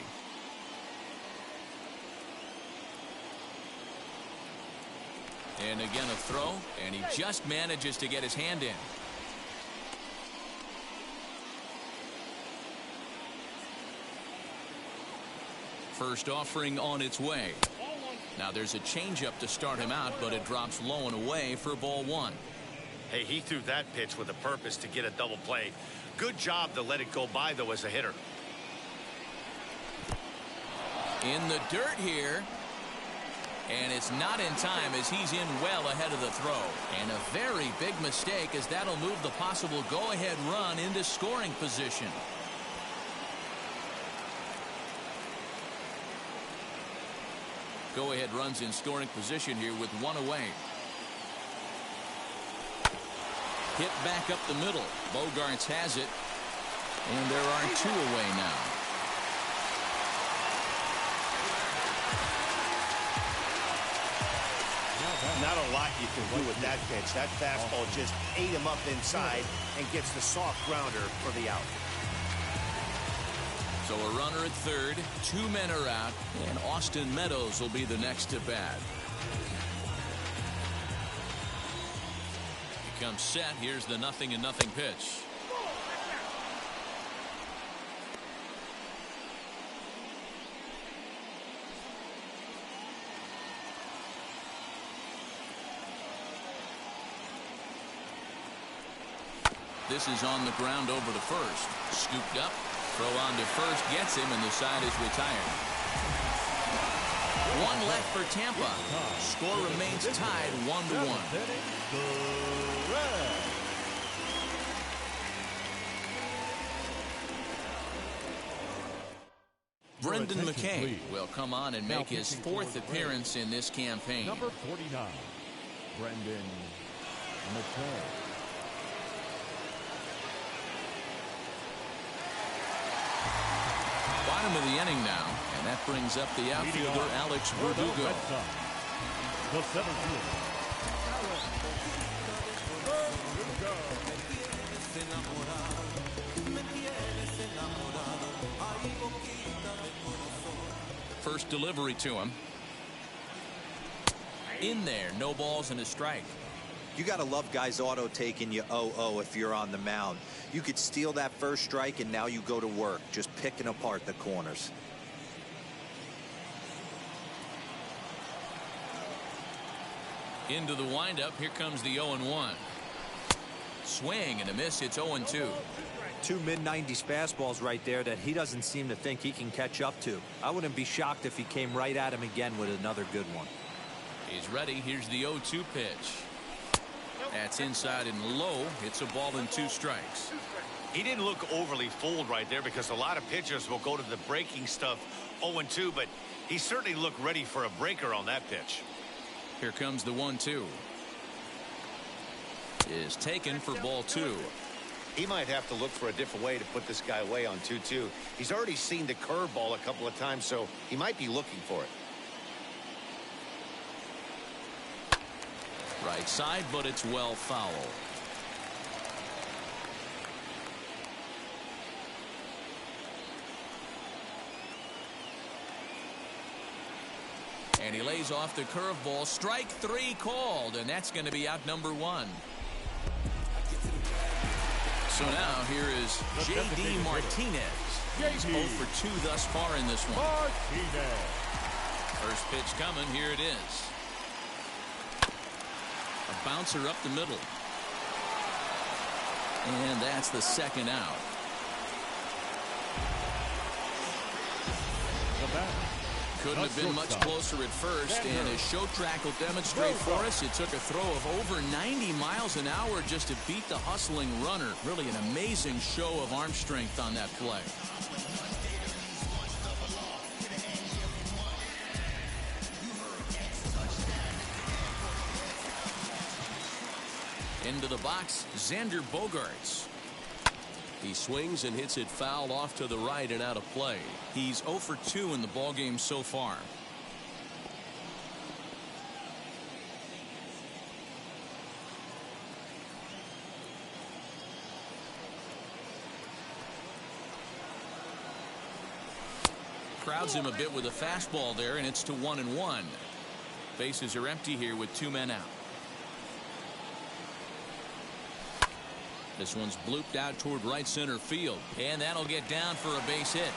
And again a throw, and he just manages to get his hand in. First offering on its way. Now there's a changeup to start him out, but it drops low and away for ball 1. Hey, he threw that pitch with a purpose to get a double play. Good job to let it go by, though, as a hitter. In the dirt here. And it's not in time as he's in well ahead of the throw. And a very big mistake as that'll move the possible go-ahead run into scoring position. Go-ahead runs in scoring position here with 1 away. Hit back up the middle. Bogarts has it. And there are 2 away now. Not a lot you can do with that pitch. That fastball just ate him up inside and gets the soft grounder for the out. So a runner at third, 2 men are out, and Austin Meadows will be the next to bat. He comes set. Here's the 0-0 pitch. This is on the ground over to first. Scooped up. Throw on to first. Gets him, and the side is retired. 1 left for Tampa. Score remains tied 1-1. Brendan McKay will come on and make his 4th appearance in this campaign. Number 49, Brendan McKay. Bottom of the inning now, and that brings up the outfielder Alex Verdugo. The 7th. First delivery to him. In there, no balls and a strike. You got to love guys auto taking you 0-0 if you're on the mound. You could steal that first strike, and now you go to work, just picking apart the corners. Into the windup. Here comes the 0-1. Swing and a miss. It's 0-2. 2 mid-90s fastballs right there that he doesn't seem to think he can catch up to. I wouldn't be shocked if he came right at him again with another good one. He's ready. Here's the 0-2 pitch. That's inside and low. It's a ball and 2 strikes. He didn't look overly fooled right there, because a lot of pitchers will go to the breaking stuff 0-2, but he certainly looked ready for a breaker on that pitch. Here comes the 1-2. Is taken for ball 2. He might have to look for a different way to put this guy away on 2-2. He's already seen the curveball a couple of times, so he might be looking for it. Right side, but it's well foul. And he lays off the curveball. Strike 3 called, and that's going to be out number 1. So now here is J.D. Martinez. He's 0 for 2 thus far in this one. First pitch coming. Here it is. A bouncer up the middle. And that's the 2nd out. Couldn't have been much closer at first, and as show track will demonstrate for us, it took a throw of over 90 miles an hour just to beat the hustling runner. Really an amazing show of arm strength on that play. Into the box, Xander Bogaerts. He swings and hits it foul off to the right and out of play. He's 0 for 2 in the ballgame so far. Crowds him a bit with a fastball there, and it's to 1-1. Bases are empty here with 2 men out. This one's blooped out toward right center field, and that'll get down for a base hit.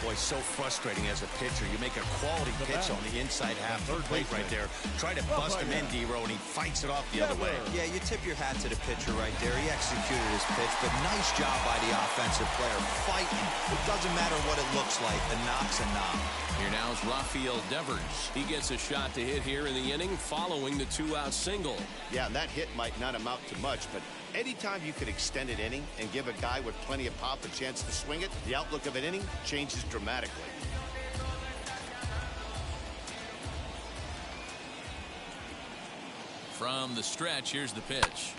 Boy, so frustrating as a pitcher. You make a quality pitch on the inside half of the plate right there. Try to bust him in, D-Row, and he fights it off the other way. Yeah, you tip your hat to the pitcher right there. He executed his pitch, but nice job by the offensive player fighting. It doesn't matter what it looks like. The knock's a knock. Here now is Rafael Devers. He gets a shot to hit here in the inning following the 2-out single. Yeah, and that hit might not amount to much, but anytime you can extend an inning and give a guy with plenty of pop a chance to swing it, the outlook of an inning changes dramatically. From the stretch, here's the pitch.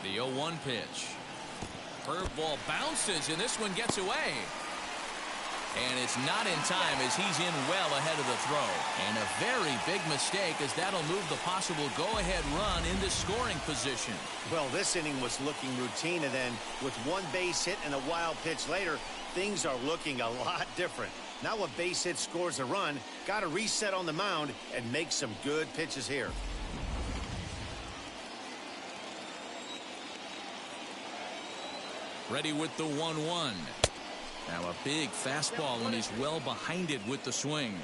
The 0-1 pitch. Curveball bounces, and this one gets away. And it's not in time as he's in well ahead of the throw. And a very big mistake as that'll move the possible go-ahead run into scoring position. Well, this inning was looking routine, and then with one base hit and a wild pitch later, things are looking a lot different. Now a base hit scores a run, got to reset on the mound and make some good pitches here. Ready with the 1-1. Now a big fastball, and he's well behind it with the swing.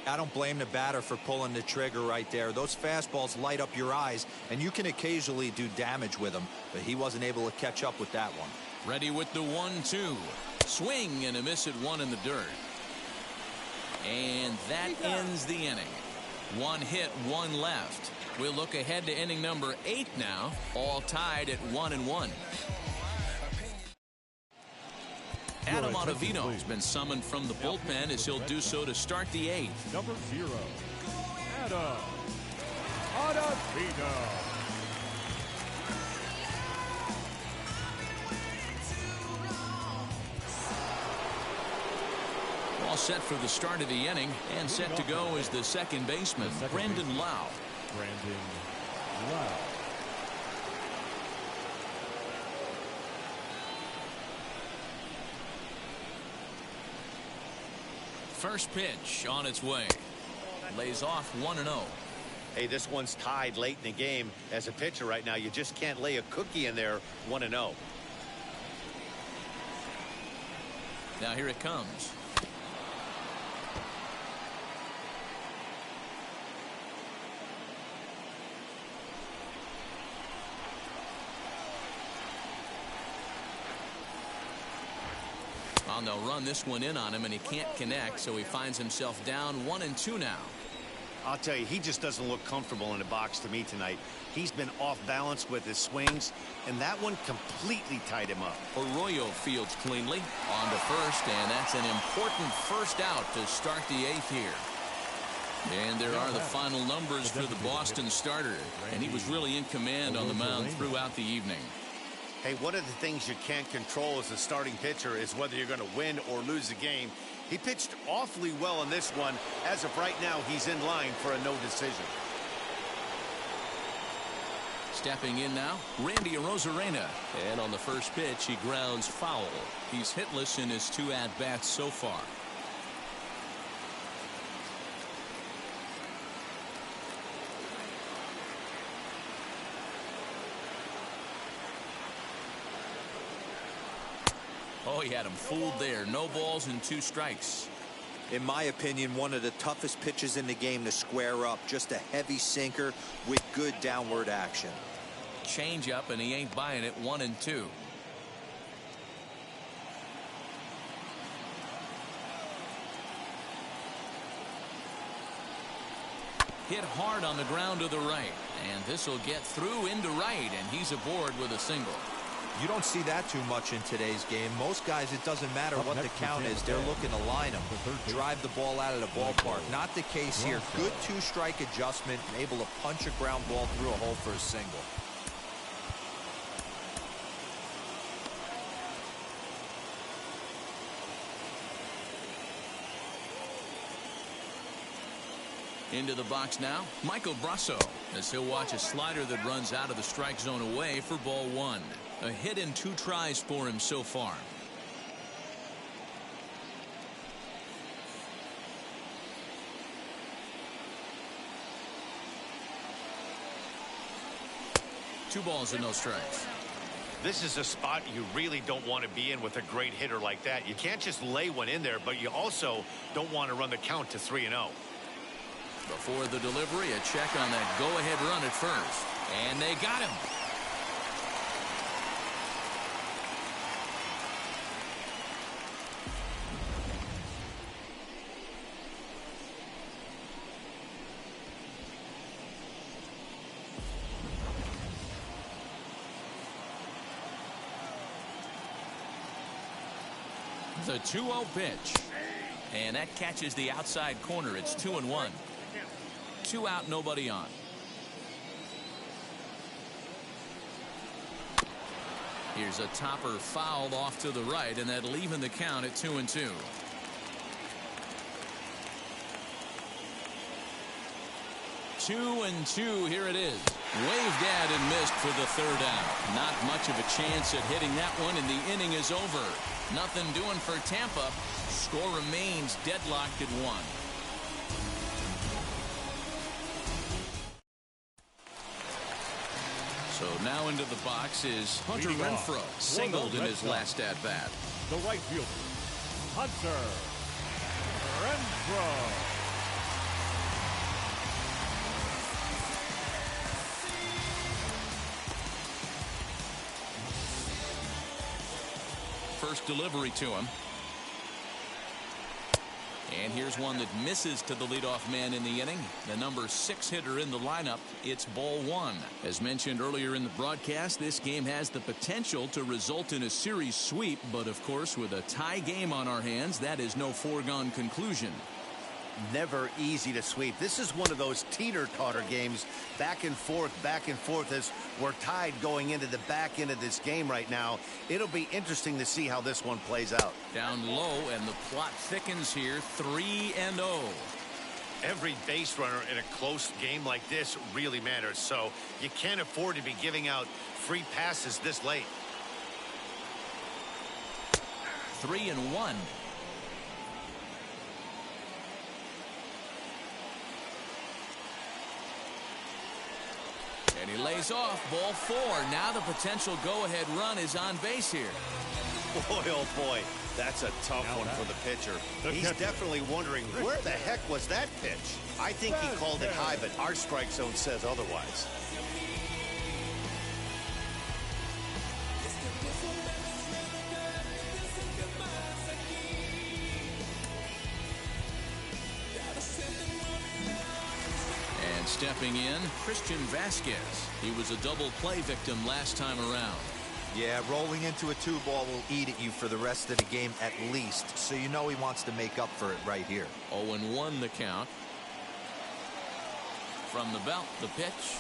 I don't blame the batter for pulling the trigger right there. Those fastballs light up your eyes, and you can occasionally do damage with them, but he wasn't able to catch up with that one. Ready with the 1-2. Swing and a miss at one in the dirt. And that ends the inning. One hit, one left. We'll look ahead to inning number 8 now, all tied at 1-1. Adam Ottavino has been summoned from the bullpen as he'll do so to start the 8th. Number 0, Adam Ottavino. All set for the start of the inning, and set to go is the second baseman, Brandon Lau. First pitch on its way. Lays off 1-0. Hey, this one's tied late in the game. As a pitcher right now, you just can't lay a cookie in there 1-0. Now here it comes. They'll run this one in on him, and he can't connect, so he finds himself down 1-2 now. I'll tell you, he just doesn't look comfortable in the box to me tonight. He's been off balance with his swings, and that one completely tied him up. Arroyo fields cleanly on to first, and that's an important first out to start the 8th here. And there are the final numbers for the Boston starter, and he was really in command on the mound throughout the evening. Hey, one of the things you can't control as a starting pitcher is whether you're going to win or lose the game. He pitched awfully well in this one. As of right now, he's in line for a no decision. Stepping in now, Randy Arozarena. And on the first pitch, he grounds foul. He's hitless in his 2 at-bats so far. Oh, he had him fooled there. No balls and 2 strikes. In my opinion, one of the toughest pitches in the game to square up. Just a heavy sinker with good downward action. Change up, and he ain't buying it. 1-2. Hit hard on the ground to the right, and this will get through into right, and he's aboard with a single. You don't see that too much in today's game. Most guys, it doesn't matter what the count is. They're looking to line them, drive the ball out of the ballpark. Not the case here. Good 2-strike adjustment, able to punch a ground ball through a hole for a single. Into the box now, Michael Brasso, as he'll watch a slider that runs out of the strike zone away for ball 1. A hit in 2 tries for him so far. Two balls and no strikes. This is a spot you really don't want to be in with a great hitter like that. You can't just lay one in there, but you also don't want to run the count to 3-0. Before the delivery, a check on that go-ahead run at first. And they got him. The 2-0 pitch. And that catches the outside corner. It's 2-1. 2 out, nobody on. Here's a topper fouled off to the right, and that'll even the count at 2-2. 2-2. Here it is. Waved at and missed for the third out. Not much of a chance at hitting that one, and the inning is over. Nothing doing for Tampa. Score remains deadlocked at 1. So now into the box is Hunter Renfroe, singled in his last at-bat. The right fielder, Hunter Renfroe. First delivery to him. And here's one that misses to the leadoff man in the inning. The number 6 hitter in the lineup. It's ball 1. As mentioned earlier in the broadcast, this game has the potential to result in a series sweep. But of course, with a tie game on our hands, that is no foregone conclusion. Never easy to sweep. This is one of those teeter-totter games, back and forth as we're tied going into the back end of this game right now. It'll be interesting to see how this one plays out. Down low, and the plot thickens here. 3-0. Every base runner in a close game like this really matters, so you can't afford to be giving out free passes this late. 3-1. And he lays off. Ball 4. Now the potential go-ahead run is on base here. Boy, oh boy, that's a tough one for the pitcher. He's definitely wondering, where the heck was that pitch? I think he called it high, but our strike zone says otherwise. Stepping in, Christian Vasquez. He was a double play victim last time around. Yeah, rolling into a 2-ball will eat at you for the rest of the game at least, so you know he wants to make up for it right here. 0-1 the count. From the belt, the pitch.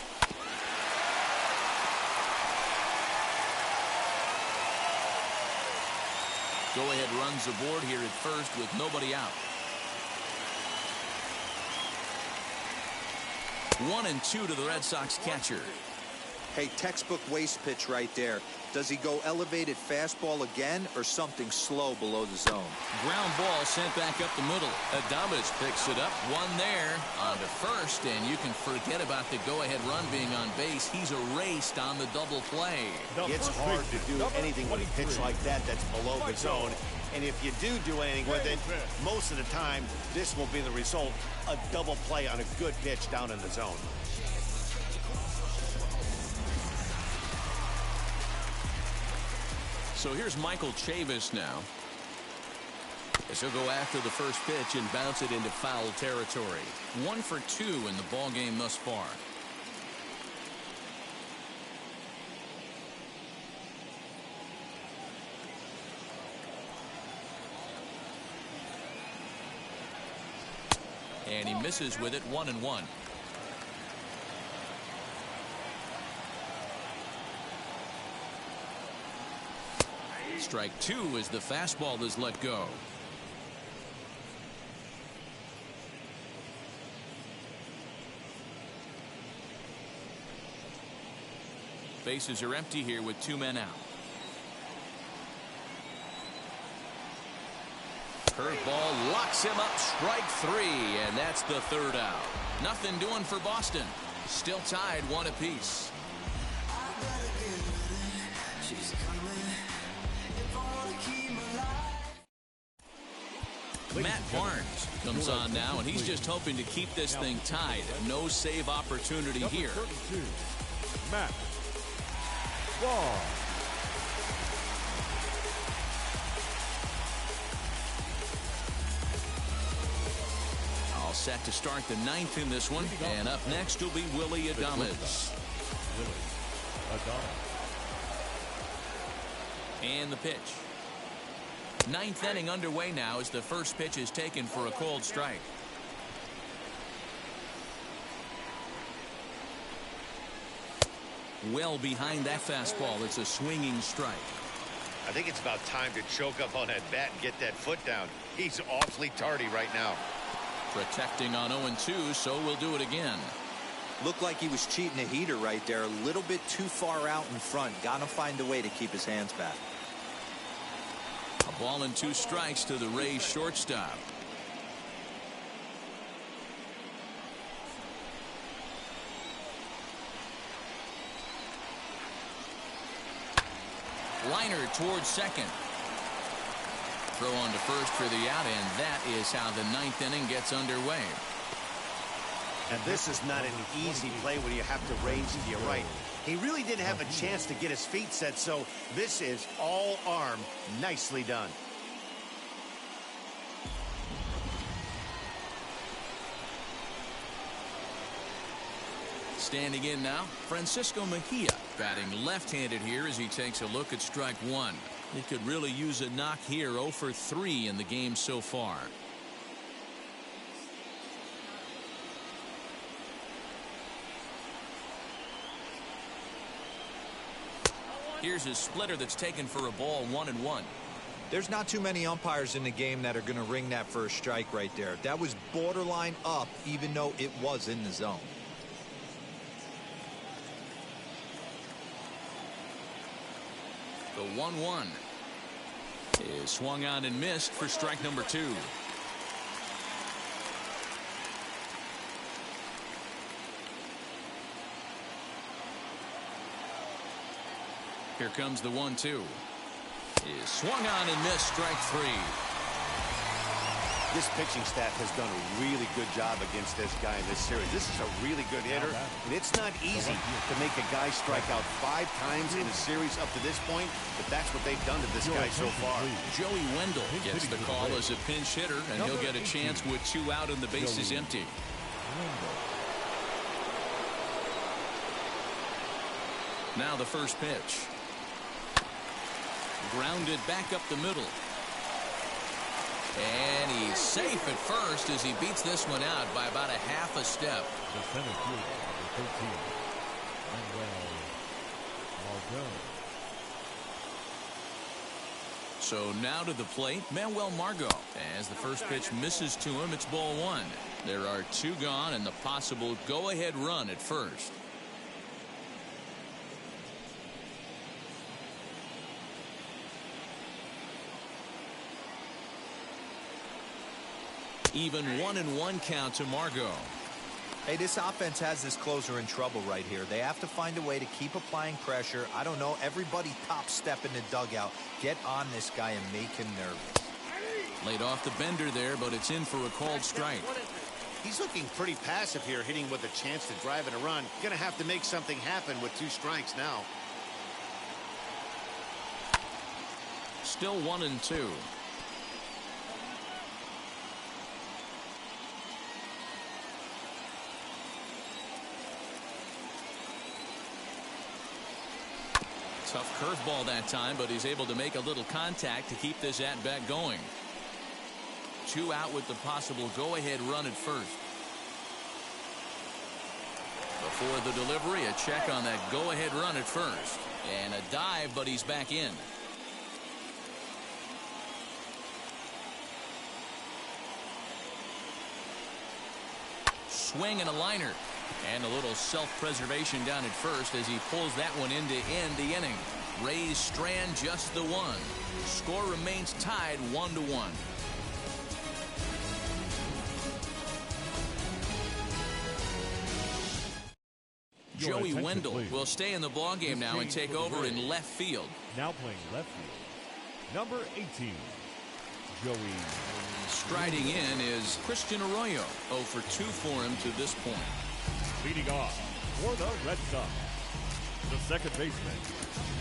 Go-ahead runs aboard here at first with nobody out. 1-2 to the Red Sox catcher. Hey, textbook waste pitch right there. Does he go elevated fastball again or something slow below the zone? Ground ball sent back up the middle. Adames picks it up. One there on to first, and you can forget about the go-ahead run being on base. He's erased on the double play. It's hard to do anything with a pitch like that that's below the zone. And if you do anything with it, most of the time, this will be the result. A double play on a good pitch down in the zone. So here's Michael Chavis now. As he'll go after the first pitch and bounce it into foul territory. 1 for 2 in the ball game thus far. And he misses with it. 1-1. Strike 2 as the fastball is let go. Bases are empty here with 2 men out. Curveball locks him up. Strike 3, and that's the third out. Nothing doing for Boston. Still tied 1 apiece. Matt Barnes comes on now, and he's just hoping to keep this thing tied. No save opportunity here. 32, Matt Barnes. All set to start the 9th in this one, and up next will be Willie Adames. And the pitch. 9th inning underway now as the first pitch is taken for a called strike. Well behind that fastball. It's a swinging strike. I think it's about time to choke up on that bat and get that foot down. He's awfully tardy right now. Protecting on 0-2, so we'll do it again. Looked like he was cheating a heater right there. A little bit too far out in front. Gotta find a way to keep his hands back. A ball and 2 strikes to the Rays shortstop. Liner towards second. Throw on to first for the out, and that is how the 9th inning gets underway. And this is not an easy play when you have to range to your right. He really didn't have a chance to get his feet set, so this is all arm. Nicely done. Standing in now, Francisco Mejia, batting left-handed here as he takes a look at strike 1. He could really use a knock here. 0 for 3 in the game so far. Here's his splitter that's taken for a ball. 1-1. There's not too many umpires in the game that are going to ring that first strike right there. That was borderline up, even though it was in the zone. The 1-1 is swung on and missed for strike number 2. Here comes the 1-2. Is swung on and missed, strike 3. This pitching staff has done a really good job against this guy in this series. This is a really good hitter, and it's not easy to make a guy strike out 5 times in a series up to this point, but that's what they've done to this guy so far. Joey Wendell gets the call as a pinch hitter, and he'll get a chance with 2 out and the bases empty. Now the first pitch. Grounded back up the middle. And he's safe at first as he beats this one out by about a half a step. The center fielder, number 13, Manuel Margot. So now to the plate, Manuel Margot. As the first pitch misses to him, it's ball 1. There are 2 gone and the possible go-ahead run at first. Even 1-1 count to Margot. Hey, this offense has this closer in trouble right here. They have to find a way to keep applying pressure. I don't know, everybody top step in the dugout. Get on this guy and make him nervous. Laid off the bender there, but it's in for a called strike. He's looking pretty passive here, hitting with a chance to drive in a run. Gonna have to make something happen with 2 strikes now. Still 1-2. Tough curveball that time, but he's able to make a little contact to keep this at-bat going. 2 out with the possible go-ahead run at first. Before the delivery, a check on that go-ahead run at first. And a dive, but he's back in. Swing and a liner. And a little self-preservation down at first as he pulls that one in to end the inning. Rays strand just the 1. Score remains tied 1-1. Joey Wendell will stay in the ballgame now and take over in left field. Now playing left field, number 18, Joey. Striding in is Christian Arroyo. 0 for 2 for him to this point. Leading off for the Red Sox, the second baseman,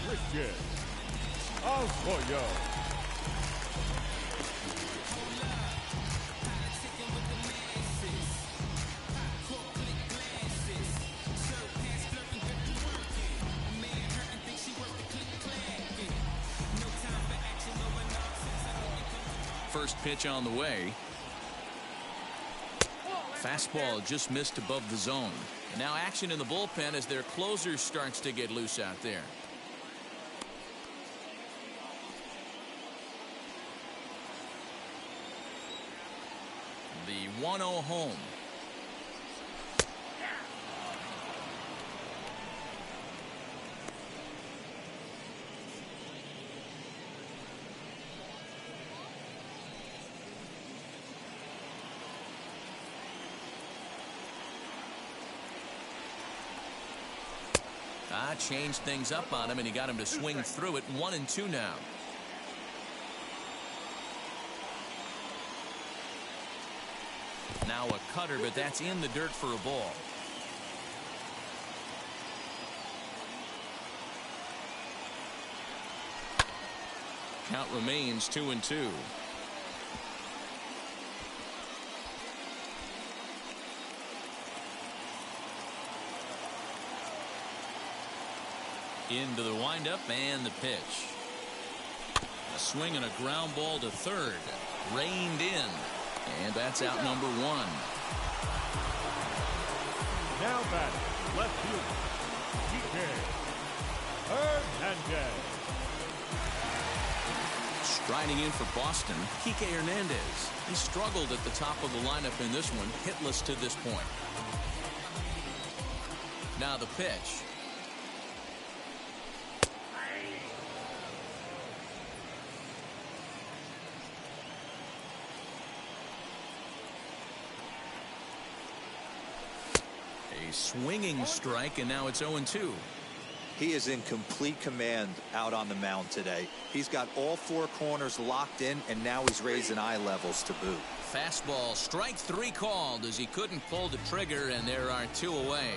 Christian Arroyo. First pitch on the way. Fastball just missed above the zone. And now action in the bullpen as their closer starts to get loose out there. The 1-0 home. Changed things up on him, and he got him to swing through it. 1-2 now. Now a cutter, but that's in the dirt for a ball. Count remains 2-2. Into the windup and the pitch. A swing and a ground ball to third. Reined in. And that's out number one. Now batting, left fielder, TK Hernandez. Striding in for Boston, Kike Hernandez. He struggled at the top of the lineup in this one, hitless to this point. Now the pitch. A swinging strike, and now it's 0-2. He is in complete command out on the mound today. He's got all four corners locked in, and now he's raising eye levels to boot. Fastball, strike three called as he couldn't pull the trigger, and there are two away.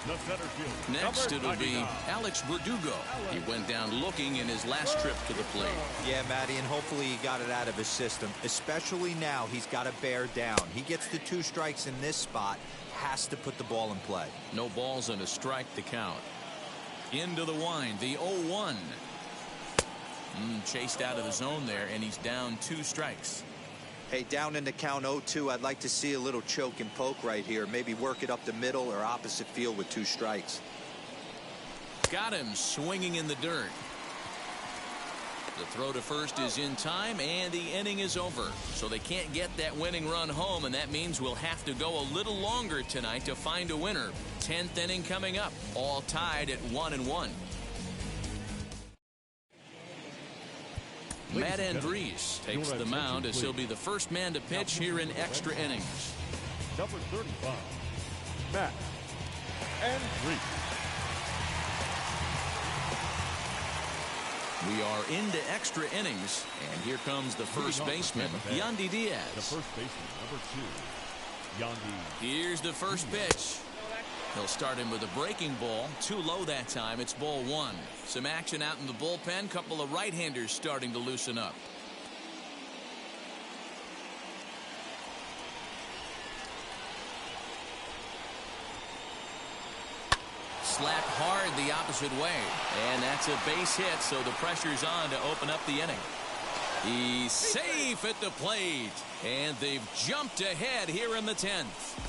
The center field. Next it'll be Alex Verdugo. He went down looking in his last trip to the plate. Yeah, Matty, and hopefully he got it out of his system. Especially now, he's got to bear down. He gets the 2 strikes in this spot, has to put the ball in play. No balls and a strike to count. Into the wind, the 0-1. Chased out of the zone there, and he's down 2 strikes. Hey, down in the count 0-2, I'd like to see a little choke and poke right here. Maybe work it up the middle or opposite field with 2 strikes. Got him swinging in the dirt. The throw to first is in time, and the inning is over. So they can't get that winning run home, and that means we'll have to go a little longer tonight to find a winner. 10th inning coming up, all tied at 1-1. Matt Andriese takes the mound as he'll be the first man to pitch here in extra innings. Number 35, Matt Andriese. We are into extra innings, and here comes the first baseman, Yandy Diaz. The first baseman, number 2, Yandy. Here's the first pitch. He'll start him with a breaking ball. Too low that time. It's ball 1. Some action out in the bullpen. Couple of right-handers starting to loosen up. Slapped hard the opposite way. And that's a base hit, so the pressure's on to open up the inning. He's safe at the plate. And they've jumped ahead here in the 10th.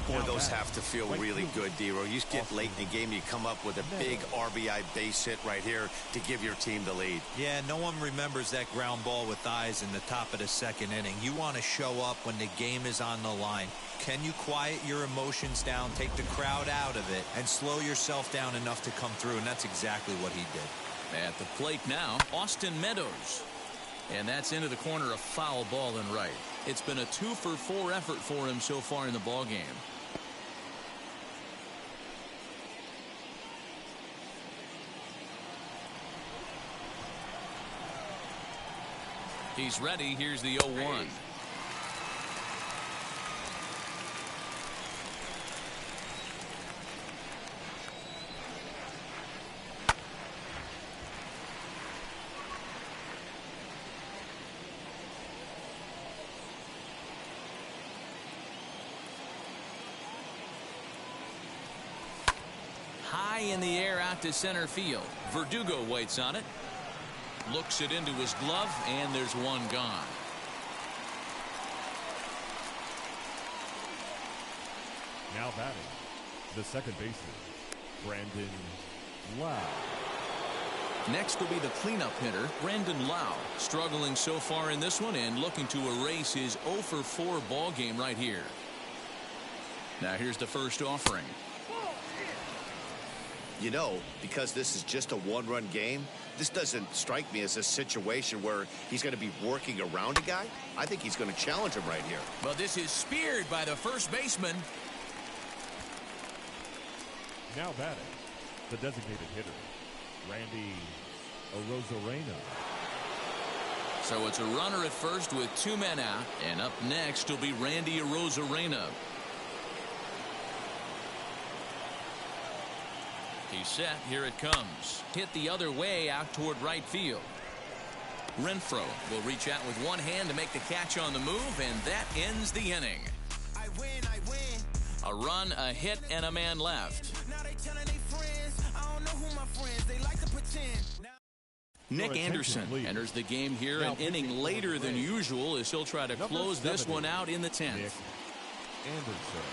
Boy, those have to feel really good, D-Row. You get late in the game, you come up with a big RBI base hit right here to give your team the lead. Yeah, no one remembers that ground ball with eyes in the top of the 2nd inning. You want to show up when the game is on the line. Can you quiet your emotions down, take the crowd out of it, and slow yourself down enough to come through? And that's exactly what he did. At the plate now, Austin Meadows. And that's into the corner, a foul ball and right. It's been a 2-for-4 effort for him so far in the ballgame. He's ready. Here's the 0-1. High in the air out to center field. Verdugo waits on it. Looks it into his glove, and there's one gone. Now batting, the second baseman, Brandon Lau. Next will be the cleanup hitter, Brandon Lau. Struggling so far in this one and looking to erase his 0-for-4 ball game right here. Now here's the first offering. You know, because this is just a 1-run game, this doesn't strike me as a situation where he's going to be working around a guy. I think he's going to challenge him right here. Well, this is speared by the first baseman. Now batting, the designated hitter, Randy Arozarena. So it's a runner at first with 2 men out, and up next will be Randy Arozarena. He's set. Here it comes. Hit the other way out toward right field. Renfroe will reach out with one hand to make the catch on the move, and that ends the inning. I win. A run, a hit, and a man left. Now they telling their friends, I don't know who my friends, they like to pretend. Nick Anderson enters the game here an inning later than usual as he'll try to close this one out in the 10th. Nick Anderson.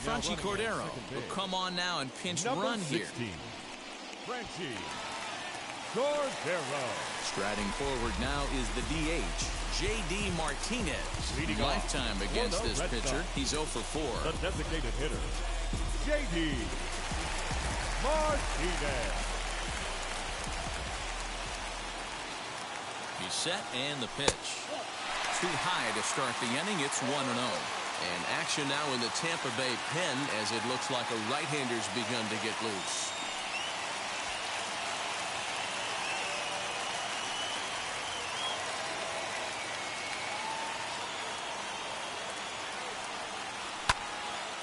Franchy Cordero will come on now and pinch run here. Franchy Cordero. Striding forward now is the DH, J.D. Martinez. Leading Lifetime off against for the this Red pitcher. Sox. He's 0 for 4. The designated hitter, J.D. Martinez. He's set and the pitch. Too high to start the inning. It's 1-0. And action now in the Tampa Bay pen as it looks like a right-hander's begun to get loose.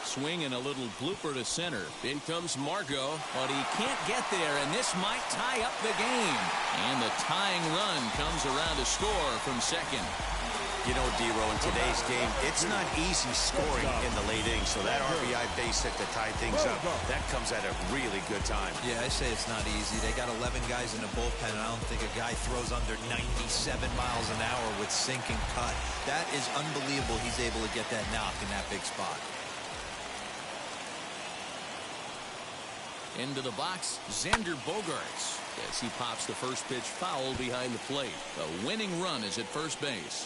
Swing and a little blooper to center. In comes Margot, but he can't get there, and this might tie up the game. And the tying run comes around to score from second. You know, D-Row, in today's game, it's not easy scoring in the late innings, so that RBI base hit to tie things up, that comes at a really good time. Yeah, I say it's not easy. They got 11 guys in the bullpen, and I don't think a guy throws under 97 miles an hour with sink and cut. That is unbelievable he's able to get that knock in that big spot. Into the box, Xander Bogaerts as he pops the first pitch foul behind the plate. A winning run is at first base.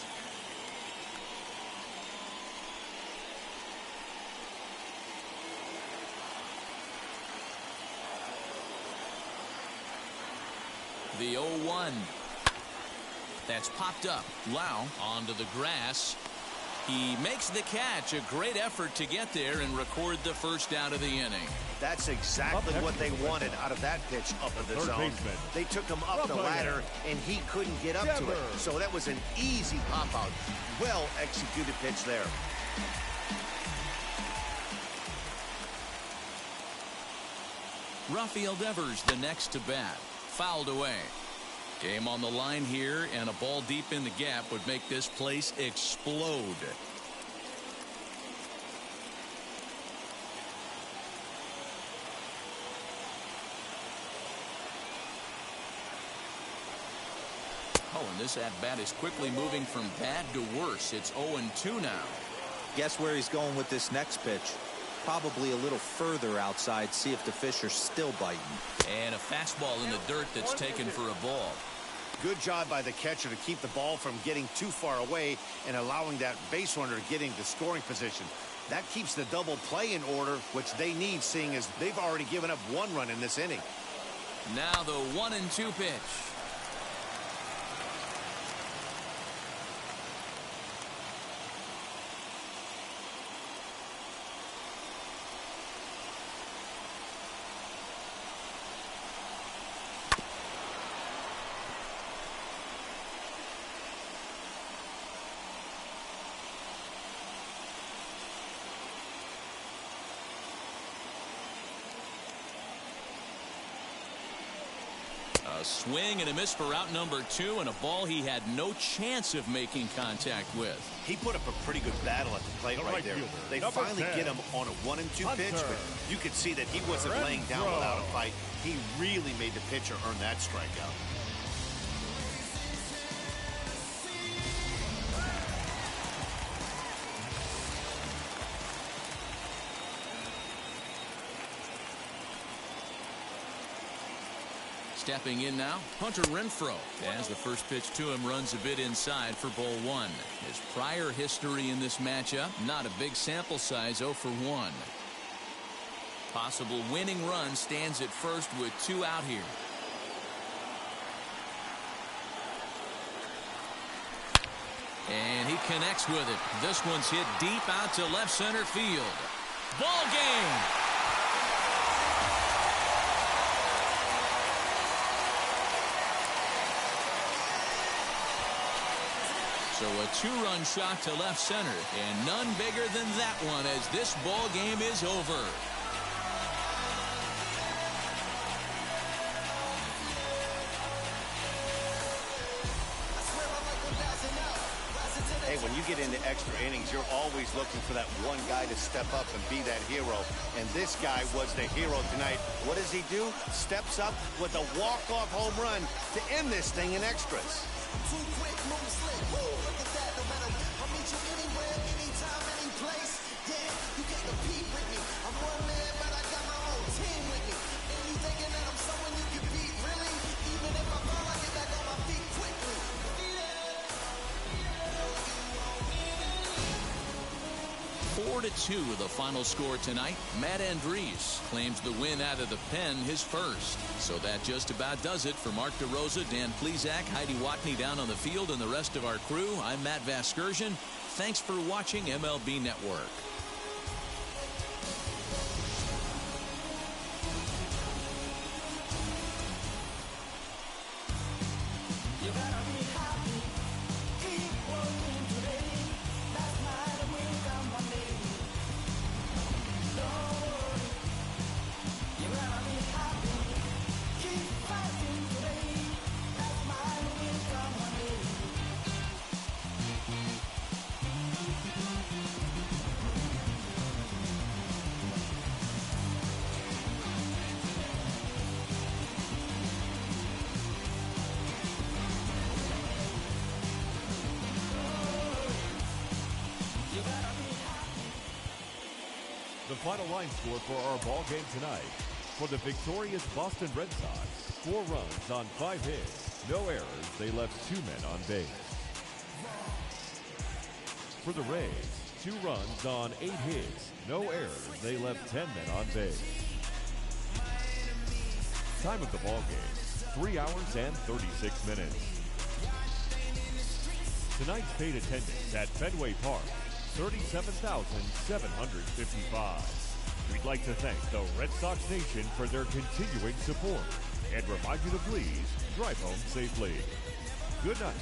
The 0-1. That's popped up. Lau onto the grass. He makes the catch. A great effort to get there and record the first out of the inning. That's exactly what they wanted out of that pitch up in the zone. They took him up the ladder, and he couldn't get up to it. So that was an easy pop-out. Well-executed pitch there. Rafael Devers the next to bat. Fouled away. Game on the line here, and a ball deep in the gap would make this place explode. Oh, and this at-bat is quickly moving from bad to worse. It's 0-2 now. Guess where he's going with this next pitch? Probably a little further outside, see if the fish are still biting. And a fastball in the dirt that's taken for a ball. Good job by the catcher to keep the ball from getting too far away and allowing that base runner to get into scoring position. That keeps the double play in order, which they need, seeing as they've already given up 1 run in this inning. Now the 1-2 pitch. A swing and a miss for out number 2, and a ball he had no chance of making contact with. He put up a pretty good battle at the plate right there. They finally get him on a 1-2 pitch, but you could see that he wasn't laying down without a fight. He really made the pitcher earn that strikeout. Stepping in now, Hunter Renfroe, as the first pitch to him runs a bit inside for ball 1. His prior history in this matchup, not a big sample size, 0 for 1. Possible winning run stands at first with 2 out here. And he connects with it. This one's hit deep out to left center field. Ball game. So a two-run shot to left center, and none bigger than that one as this ball game is over. Hey, when you get into extra innings, you're always looking for that one guy to step up and be that hero. And this guy was the hero tonight. What does he do? Steps up with a walk-off home run to end this thing in extras. Too quick, move slick. Woo, look at that. No matter, I'll meet you anywhere, anytime, any place. Yeah, you can't compete with me. I'm one man, but I got my whole team with me. And you thinking that I'm someone you can beat, really? Even if I fall, I get back on my feet quickly. 4-2 the final score tonight. Matt Andriese claims the win out of the pen, his first. So that just about does it for Mark DeRosa, Dan Plesac, Heidi Watney down on the field, and the rest of our crew. I'm Matt Vasgersian. Thanks for watching MLB Network. The final line score for our ball game tonight. For the victorious Boston Red Sox, 4 runs on 5 hits, no errors, they left 2 men on base. For the Rays, 2 runs on 8 hits, no errors, they left 10 men on base. Time of the ball game, 3 hours and 36 minutes. Tonight's paid attendance at Fenway Park, 37,755. We'd like to thank the Red Sox Nation for their continuing support and remind you to please drive home safely. Good night.